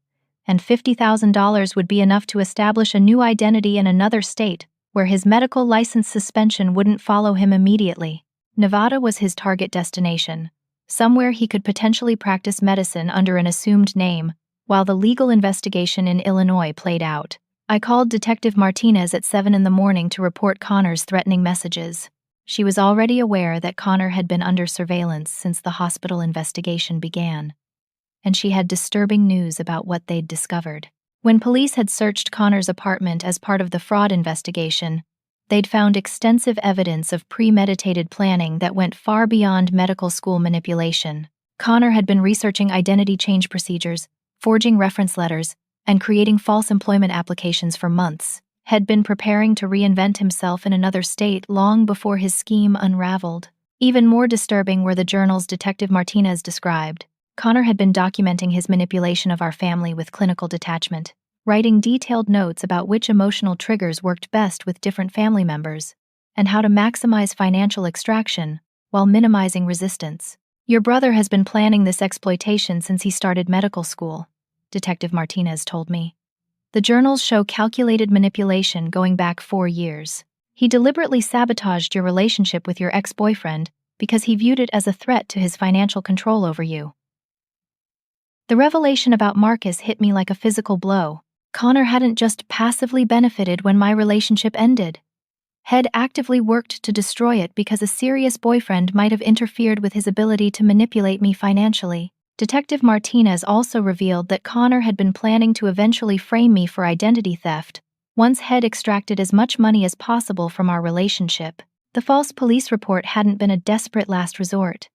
and $50,000 would be enough to establish a new identity in another state where his medical license suspension wouldn't follow him immediately. Nevada was his target destination, somewhere he could potentially practice medicine under an assumed name, while the legal investigation in Illinois played out. I called Detective Martinez at 7 a.m. to report Connor's threatening messages. She was already aware that Connor had been under surveillance since the hospital investigation began, and she had disturbing news about what they'd discovered. When police had searched Connor's apartment as part of the fraud investigation, they'd found extensive evidence of premeditated planning that went far beyond medical school manipulation. Connor had been researching identity change procedures, forging reference letters, and creating false employment applications for months. Had been preparing to reinvent himself in another state long before his scheme unraveled. Even more disturbing were the journals Detective Martinez described. Connor had been documenting his manipulation of our family with clinical detachment, writing detailed notes about which emotional triggers worked best with different family members, and how to maximize financial extraction while minimizing resistance. "Your brother has been planning this exploitation since he started medical school," Detective Martinez told me. "The journals show calculated manipulation going back 4 years. He deliberately sabotaged your relationship with your ex-boyfriend because he viewed it as a threat to his financial control over you." The revelation about Marcus hit me like a physical blow. Connor hadn't just passively benefited when my relationship ended. Had actively worked to destroy it because a serious boyfriend might have interfered with his ability to manipulate me financially. Detective Martinez also revealed that Connor had been planning to eventually frame me for identity theft once Head extracted as much money as possible from our relationship. The false police report hadn't been a desperate last resort.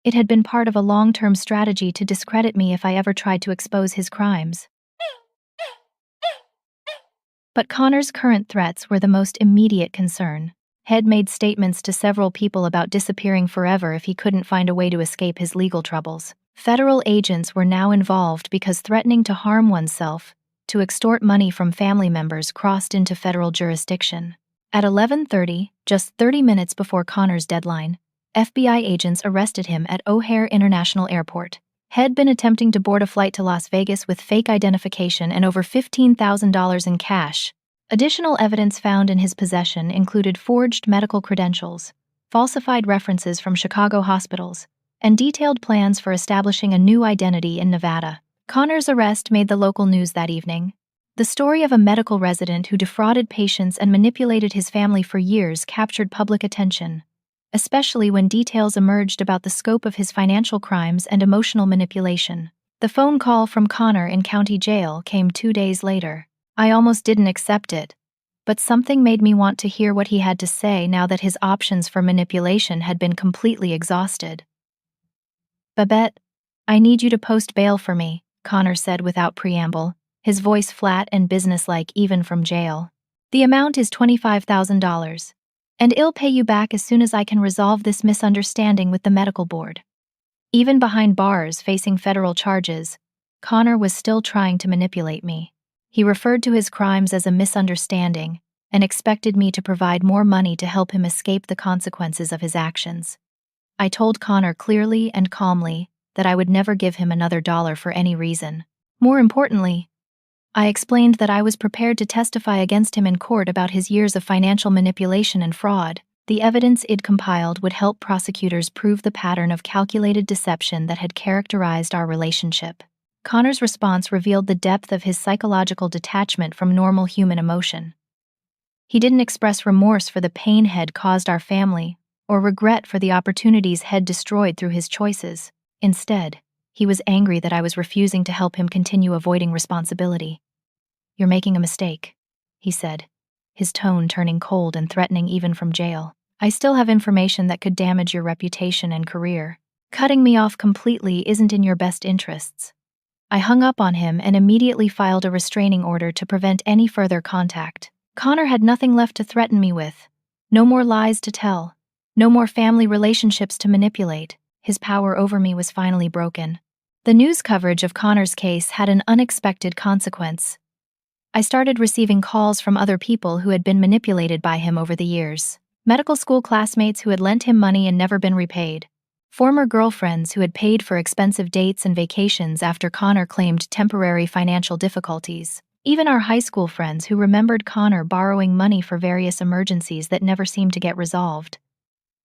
It had been part of a long-term strategy to discredit me if I ever tried to expose his crimes. But Connor's current threats were the most immediate concern. Head made statements to several people about disappearing forever if he couldn't find a way to escape his legal troubles. Federal agents were now involved because threatening to harm oneself, to extort money from family members, crossed into federal jurisdiction. At 11:30, just 30 minutes before Connor's deadline, FBI agents arrested him at O'Hare International Airport. Had been attempting to board a flight to Las Vegas with fake identification and over $15,000 in cash. Additional evidence found in his possession included forged medical credentials, falsified references from Chicago hospitals, and detailed plans for establishing a new identity in Nevada. Connor's arrest made the local news that evening. The story of a medical resident who defrauded patients and manipulated his family for years captured public attention, especially when details emerged about the scope of his financial crimes and emotional manipulation. The phone call from Connor in county jail came 2 days later. I almost didn't accept it, but something made me want to hear what he had to say now that his options for manipulation had been completely exhausted. "Babette, I need you to post bail for me," Connor said without preamble, his voice flat and businesslike even from jail. "The amount is $25,000. And I'll pay you back as soon as I can resolve this misunderstanding with the medical board." Even behind bars facing federal charges, Connor was still trying to manipulate me. He referred to his crimes as a misunderstanding and expected me to provide more money to help him escape the consequences of his actions. I told Connor clearly and calmly that I would never give him another dollar for any reason. More importantly, I explained that I was prepared to testify against him in court about his years of financial manipulation and fraud. The evidence I'd compiled would help prosecutors prove the pattern of calculated deception that had characterized our relationship. Connor's response revealed the depth of his psychological detachment from normal human emotion. He didn't express remorse for the pain Had caused our family or regret for the opportunities Had destroyed through his choices. Instead, he was angry that I was refusing to help him continue avoiding responsibility. "You're making a mistake," he said, his tone turning cold and threatening even from jail. "I still have information that could damage your reputation and career. Cutting me off completely isn't in your best interests." I hung up on him and immediately filed a restraining order to prevent any further contact. Connor had nothing left to threaten me with. No more lies to tell. No more family relationships to manipulate. His power over me was finally broken. The news coverage of Connor's case had an unexpected consequence. I started receiving calls from other people who had been manipulated by him over the years. Medical school classmates who had lent him money and never been repaid. Former girlfriends who had paid for expensive dates and vacations after Connor claimed temporary financial difficulties. Even our high school friends who remembered Connor borrowing money for various emergencies that never seemed to get resolved.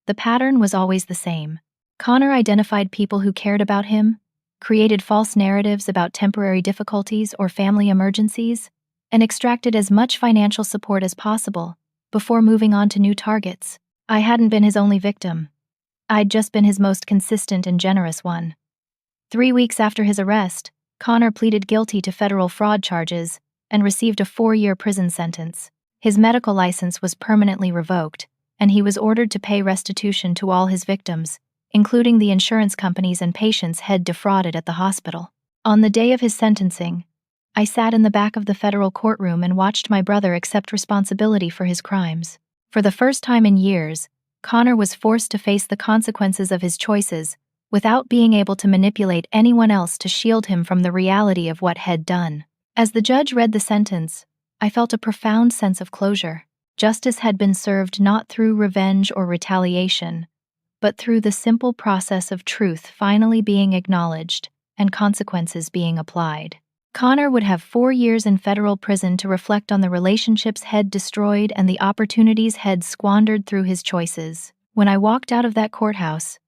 The pattern was always the same. Connor identified people who cared about him, created false narratives about temporary difficulties or family emergencies, and extracted as much financial support as possible before moving on to new targets. I hadn't been his only victim. I'd just been his most consistent and generous one. 3 weeks after his arrest, Connor pleaded guilty to federal fraud charges and received a 4-year prison sentence. His medical license was permanently revoked, and he was ordered to pay restitution to all his victims, including the insurance companies and patients Had defrauded at the hospital. On the day of his sentencing, I sat in the back of the federal courtroom and watched my brother accept responsibility for his crimes. For the first time in years, Connor was forced to face the consequences of his choices without being able to manipulate anyone else to shield him from the reality of what Had done. As the judge read the sentence, I felt a profound sense of closure. Justice had been served not through revenge or retaliation, but through the simple process of truth finally being acknowledged and consequences being applied. Connor would have 4 years in federal prison to reflect on the relationships Had destroyed and the opportunities Had squandered through his choices. When I walked out of that courthouse,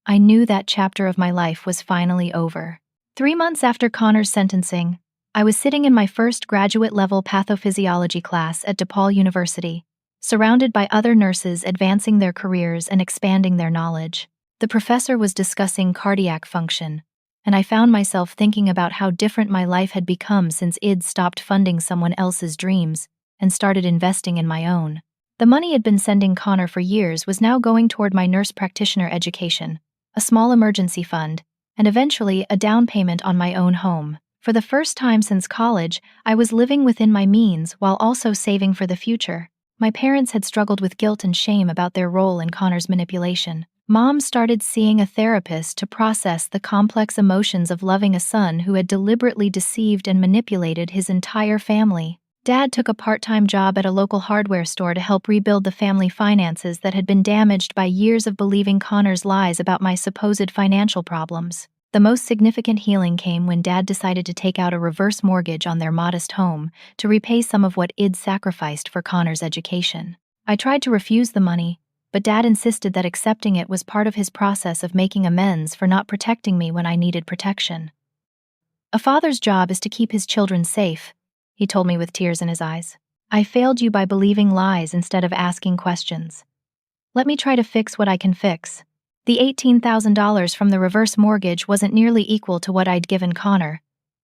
I knew that chapter of my life was finally over. 3 months after Connor's sentencing, I was sitting in my first graduate-level pathophysiology class at DePaul University, surrounded by other nurses advancing their careers and expanding their knowledge. The professor was discussing cardiac function, and I found myself thinking about how different my life had become since I'd stopped funding someone else's dreams and started investing in my own. The money I'd been sending Connor for years was now going toward my nurse practitioner education, a small emergency fund, and eventually a down payment on my own home. For the first time since college, I was living within my means while also saving for the future. My parents had struggled with guilt and shame about their role in Connor's manipulation. Mom started seeing a therapist to process the complex emotions of loving a son who had deliberately deceived and manipulated his entire family. Dad took a part-time job at a local hardware store to help rebuild the family finances that had been damaged by years of believing Connor's lies about my supposed financial problems. The most significant healing came when Dad decided to take out a reverse mortgage on their modest home to repay some of what Id sacrificed for Connor's education. I tried to refuse the money, but Dad insisted that accepting it was part of his process of making amends for not protecting me when I needed protection. "A father's job is to keep his children safe," he told me with tears in his eyes. "I failed you by believing lies instead of asking questions. Let me try to fix what I can fix." The $18,000 from the reverse mortgage wasn't nearly equal to what I'd given Connor,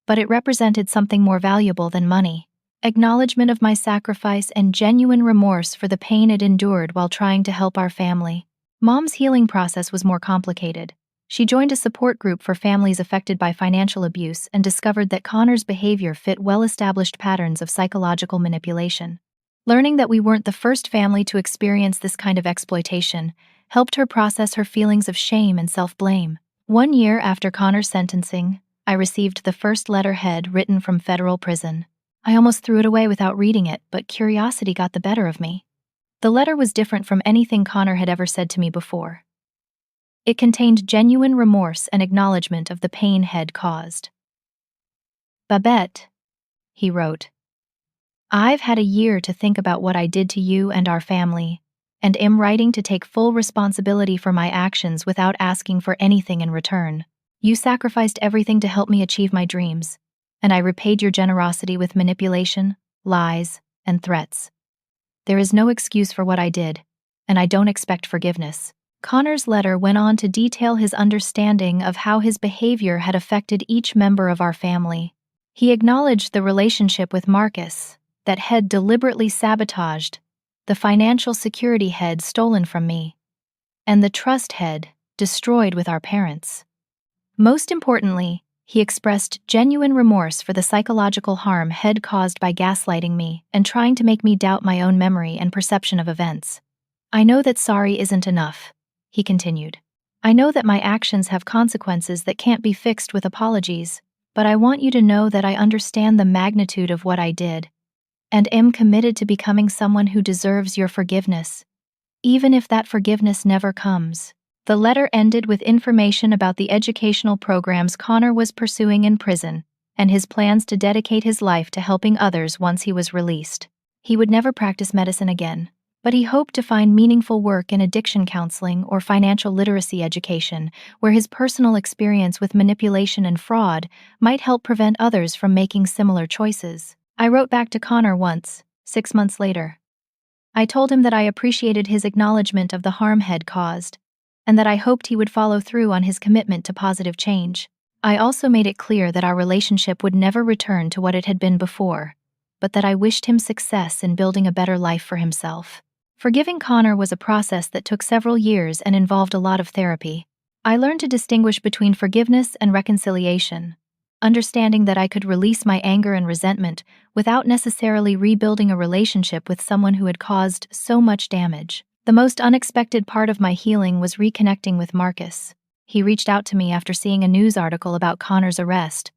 but it represented something more valuable than money: acknowledgement of my sacrifice and genuine remorse for the pain it endured while trying to help our family. Mom's healing process was more complicated. She joined a support group for families affected by financial abuse and discovered that Connor's behavior fit well-established patterns of psychological manipulation. Learning that we weren't the first family to experience this kind of exploitation helped her process her feelings of shame and self-blame. 1 year after Connor's sentencing, I received the first letterhead written from federal prison. I almost threw it away without reading it, but curiosity got the better of me. The letter was different from anything Connor had ever said to me before. It contained genuine remorse and acknowledgement of the pain Head caused. "Babette," he wrote, "I've had a year to think about what I did to you and our family, and am writing to take full responsibility for my actions without asking for anything in return. You sacrificed everything to help me achieve my dreams, and I repaid your generosity with manipulation, lies, and threats. There is no excuse for what I did, and I don't expect forgiveness." Connor's letter went on to detail his understanding of how his behavior had affected each member of our family. He acknowledged the relationship with Marcus, that Head deliberately sabotaged, the financial security Head stolen from me, and the trust Head destroyed with our parents. Most importantly, he expressed genuine remorse for the psychological harm Head caused by gaslighting me and trying to make me doubt my own memory and perception of events. "I know that sorry isn't enough," he continued. "I know that my actions have consequences that can't be fixed with apologies, but I want you to know that I understand the magnitude of what I did, and am committed to becoming someone who deserves your forgiveness, even if that forgiveness never comes." The letter ended with information about the educational programs Connor was pursuing in prison and his plans to dedicate his life to helping others once he was released. He would never practice medicine again, but he hoped to find meaningful work in addiction counseling or financial literacy education, where his personal experience with manipulation and fraud might help prevent others from making similar choices. I wrote back to Connor once, 6 months later. I told him that I appreciated his acknowledgement of the harm Head caused, and that I hoped he would follow through on his commitment to positive change. I also made it clear that our relationship would never return to what it had been before, but that I wished him success in building a better life for himself. Forgiving Connor was a process that took several years and involved a lot of therapy. I learned to distinguish between forgiveness and reconciliation, understanding that I could release my anger and resentment without necessarily rebuilding a relationship with someone who had caused so much damage. The most unexpected part of my healing was reconnecting with Marcus. He reached out to me after seeing a news article about Connor's arrest,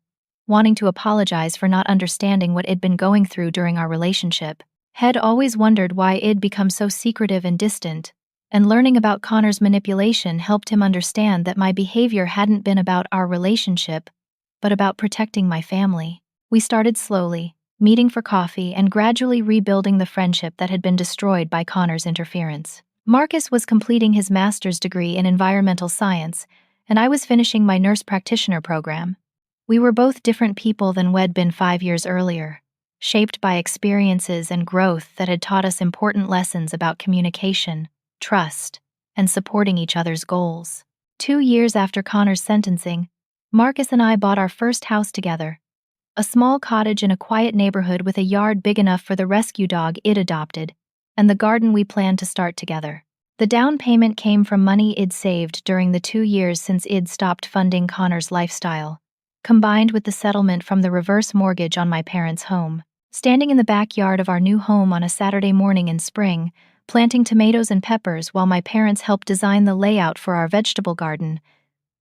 wanting to apologize for not understanding what I'd been going through during our relationship. Head always wondered why I'd become so secretive and distant, and learning about Connor's manipulation helped him understand that my behavior hadn't been about our relationship, but about protecting my family. We started slowly, meeting for coffee and gradually rebuilding the friendship that had been destroyed by Connor's interference. Marcus was completing his master's degree in environmental science, and I was finishing my nurse practitioner program. We were both different people than we'd been 5 years earlier, shaped by experiences and growth that had taught us important lessons about communication, trust, and supporting each other's goals. 2 years after Connor's sentencing, Marcus and I bought our first house together, a small cottage in a quiet neighborhood with a yard big enough for the rescue dog I'd adopted, and the garden we planned to start together. The down payment came from money I'd saved during the 2 years since I'd stopped funding Connor's lifestyle, combined with the settlement from the reverse mortgage on my parents' home. Standing in the backyard of our new home on a Saturday morning in spring, planting tomatoes and peppers while my parents helped design the layout for our vegetable garden,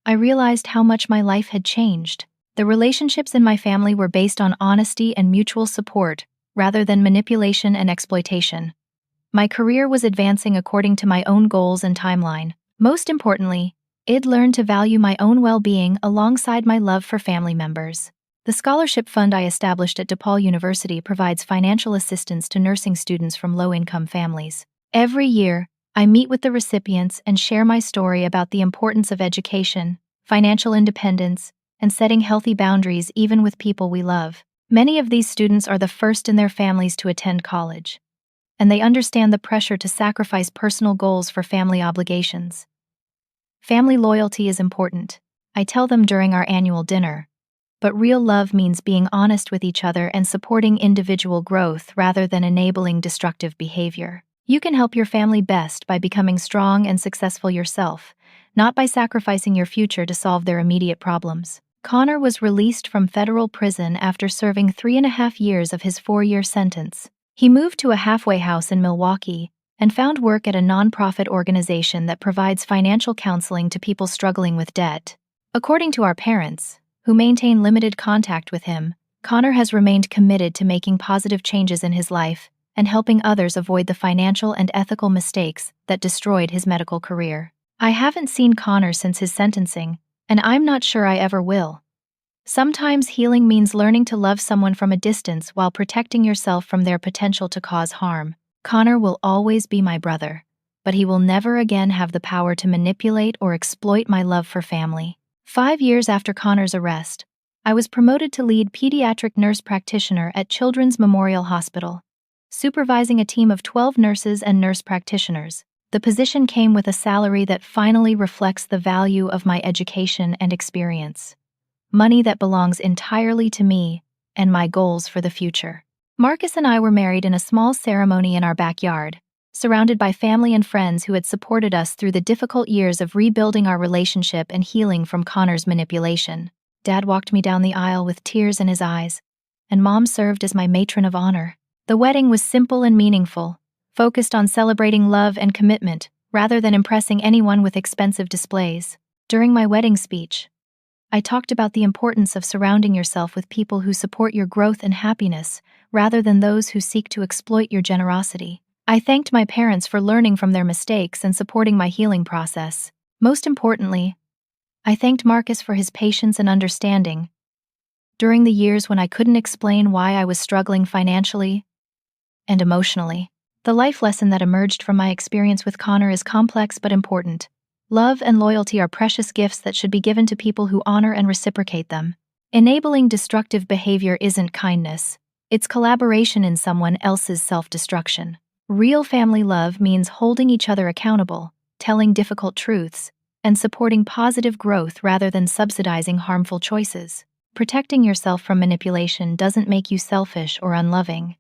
I realized how much my life had changed. The relationships in my family were based on honesty and mutual support, rather than manipulation and exploitation. My career was advancing according to my own goals and timeline. Most importantly, Id learned to value my own well-being alongside my love for family members. The scholarship fund I established at DePaul University provides financial assistance to nursing students from low-income families. Every year, I meet with the recipients and share my story about the importance of education, financial independence, and setting healthy boundaries even with people we love. Many of these students are the first in their families to attend college, and they understand the pressure to sacrifice personal goals for family obligations. Family loyalty is important, I tell them during our annual dinner, but real love means being honest with each other and supporting individual growth rather than enabling destructive behavior. You can help your family best by becoming strong and successful yourself, not by sacrificing your future to solve their immediate problems. Connor was released from federal prison after serving 3.5 years of his 4-year sentence. He moved to a halfway house in Milwaukee and found work at a nonprofit organization that provides financial counseling to people struggling with debt. According to our parents, who maintain limited contact with him, Connor has remained committed to making positive changes in his life and helping others avoid the financial and ethical mistakes that destroyed his medical career. I haven't seen Connor since his sentencing, and I'm not sure I ever will. Sometimes healing means learning to love someone from a distance while protecting yourself from their potential to cause harm. Connor will always be my brother, but he will never again have the power to manipulate or exploit my love for family. 5 years after Connor's arrest, I was promoted to lead pediatric nurse practitioner at Children's Memorial Hospital, supervising a team of 12 nurses and nurse practitioners. The position came with a salary that finally reflects the value of my education and experience. Money that belongs entirely to me and my goals for the future. Marcus and I were married in a small ceremony in our backyard, surrounded by family and friends who had supported us through the difficult years of rebuilding our relationship and healing from Connor's manipulation. Dad walked me down the aisle with tears in his eyes, and Mom served as my matron of honor. The wedding was simple and meaningful, focused on celebrating love and commitment rather than impressing anyone with expensive displays. During my wedding speech, I talked about the importance of surrounding yourself with people who support your growth and happiness rather than those who seek to exploit your generosity. I thanked my parents for learning from their mistakes and supporting my healing process. Most importantly, I thanked Marcus for his patience and understanding during the years when I couldn't explain why I was struggling financially and emotionally. The life lesson that emerged from my experience with Connor is complex but important. Love and loyalty are precious gifts that should be given to people who honor and reciprocate them. Enabling destructive behavior isn't kindness, it's collaboration in someone else's self-destruction. Real family love means holding each other accountable, telling difficult truths, and supporting positive growth rather than subsidizing harmful choices. Protecting yourself from manipulation doesn't make you selfish or unloving.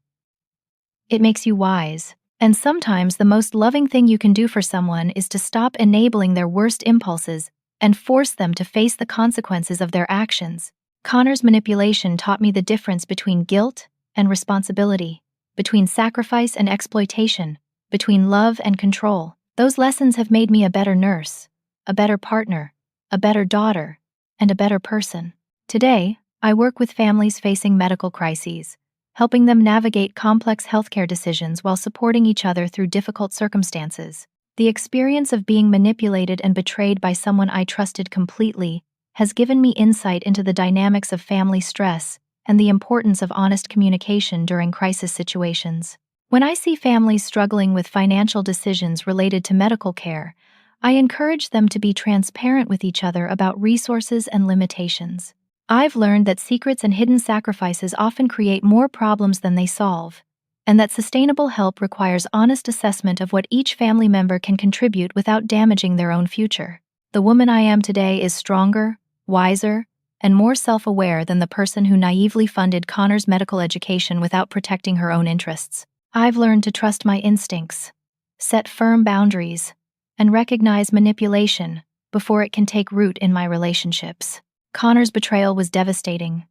It makes you wise. And sometimes the most loving thing you can do for someone is to stop enabling their worst impulses and force them to face the consequences of their actions. Connor's manipulation taught me the difference between guilt and responsibility, between sacrifice and exploitation, between love and control. Those lessons have made me a better nurse, a better partner, a better daughter, and a better person. Today, I work with families facing medical crises, helping them navigate complex healthcare decisions while supporting each other through difficult circumstances. The experience of being manipulated and betrayed by someone I trusted completely has given me insight into the dynamics of family stress and the importance of honest communication during crisis situations. When I see families struggling with financial decisions related to medical care, I encourage them to be transparent with each other about resources and limitations. I've learned that secrets and hidden sacrifices often create more problems than they solve, and that sustainable help requires honest assessment of what each family member can contribute without damaging their own future. The woman I am today is stronger, wiser, and more self-aware than the person who naively funded Connor's medical education without protecting her own interests. I've learned to trust my instincts, set firm boundaries, and recognize manipulation before it can take root in my relationships. Connor's betrayal was devastating,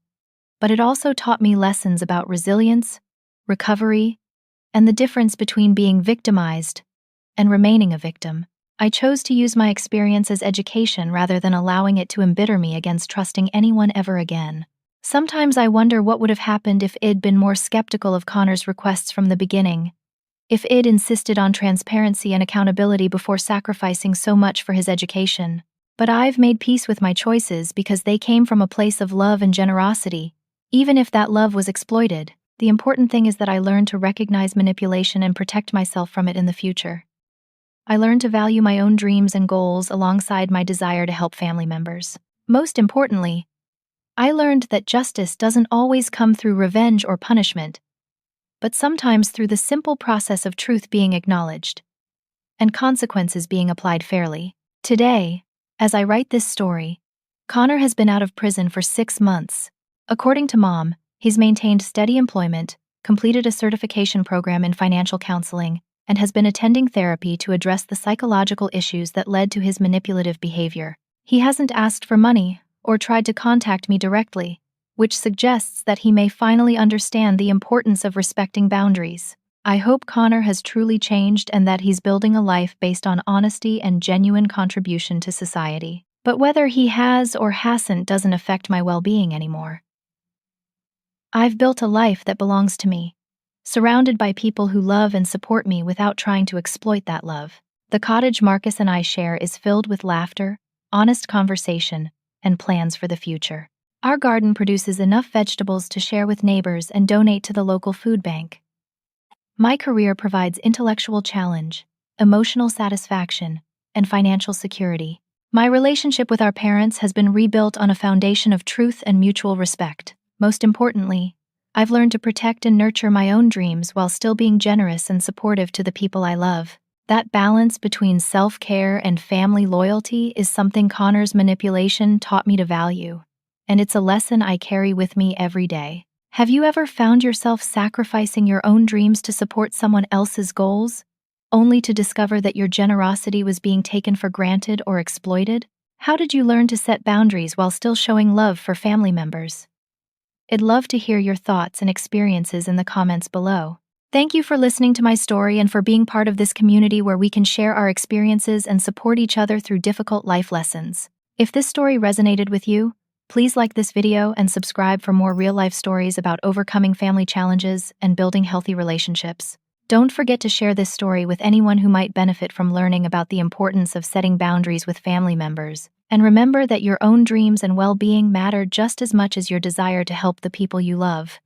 but it also taught me lessons about resilience, recovery, and the difference between being victimized and remaining a victim. I chose to use my experience as education rather than allowing it to embitter me against trusting anyone ever again. Sometimes I wonder what would have happened if I'd been more skeptical of Connor's requests from the beginning, if I'd insisted on transparency and accountability before sacrificing so much for his education. But I've made peace with my choices because they came from a place of love and generosity, even if that love was exploited. The important thing is that I learned to recognize manipulation and protect myself from it in the future. I learned to value my own dreams and goals alongside my desire to help family members. Most importantly, I learned that justice doesn't always come through revenge or punishment, but sometimes through the simple process of truth being acknowledged and consequences being applied fairly. Today, as I write this story, Connor has been out of prison for 6 months. According to Mom, he's maintained steady employment, completed a certification program in financial counseling, and has been attending therapy to address the psychological issues that led to his manipulative behavior. He hasn't asked for money or tried to contact me directly, which suggests that he may finally understand the importance of respecting boundaries. I hope Connor has truly changed and that he's building a life based on honesty and genuine contribution to society. But whether he has or hasn't doesn't affect my well-being anymore. I've built a life that belongs to me, surrounded by people who love and support me without trying to exploit that love. The cottage Marcus and I share is filled with laughter, honest conversation, and plans for the future. Our garden produces enough vegetables to share with neighbors and donate to the local food bank. My career provides intellectual challenge, emotional satisfaction, and financial security. My relationship with our parents has been rebuilt on a foundation of truth and mutual respect. Most importantly, I've learned to protect and nurture my own dreams while still being generous and supportive to the people I love. That balance between self-care and family loyalty is something Connor's manipulation taught me to value, and it's a lesson I carry with me every day. Have you ever found yourself sacrificing your own dreams to support someone else's goals, only to discover that your generosity was being taken for granted or exploited? How did you learn to set boundaries while still showing love for family members? I'd love to hear your thoughts and experiences in the comments below. Thank you for listening to my story and for being part of this community where we can share our experiences and support each other through difficult life lessons. If this story resonated with you, please like this video and subscribe for more real-life stories about overcoming family challenges and building healthy relationships. Don't forget to share this story with anyone who might benefit from learning about the importance of setting boundaries with family members. And remember that your own dreams and well-being matter just as much as your desire to help the people you love.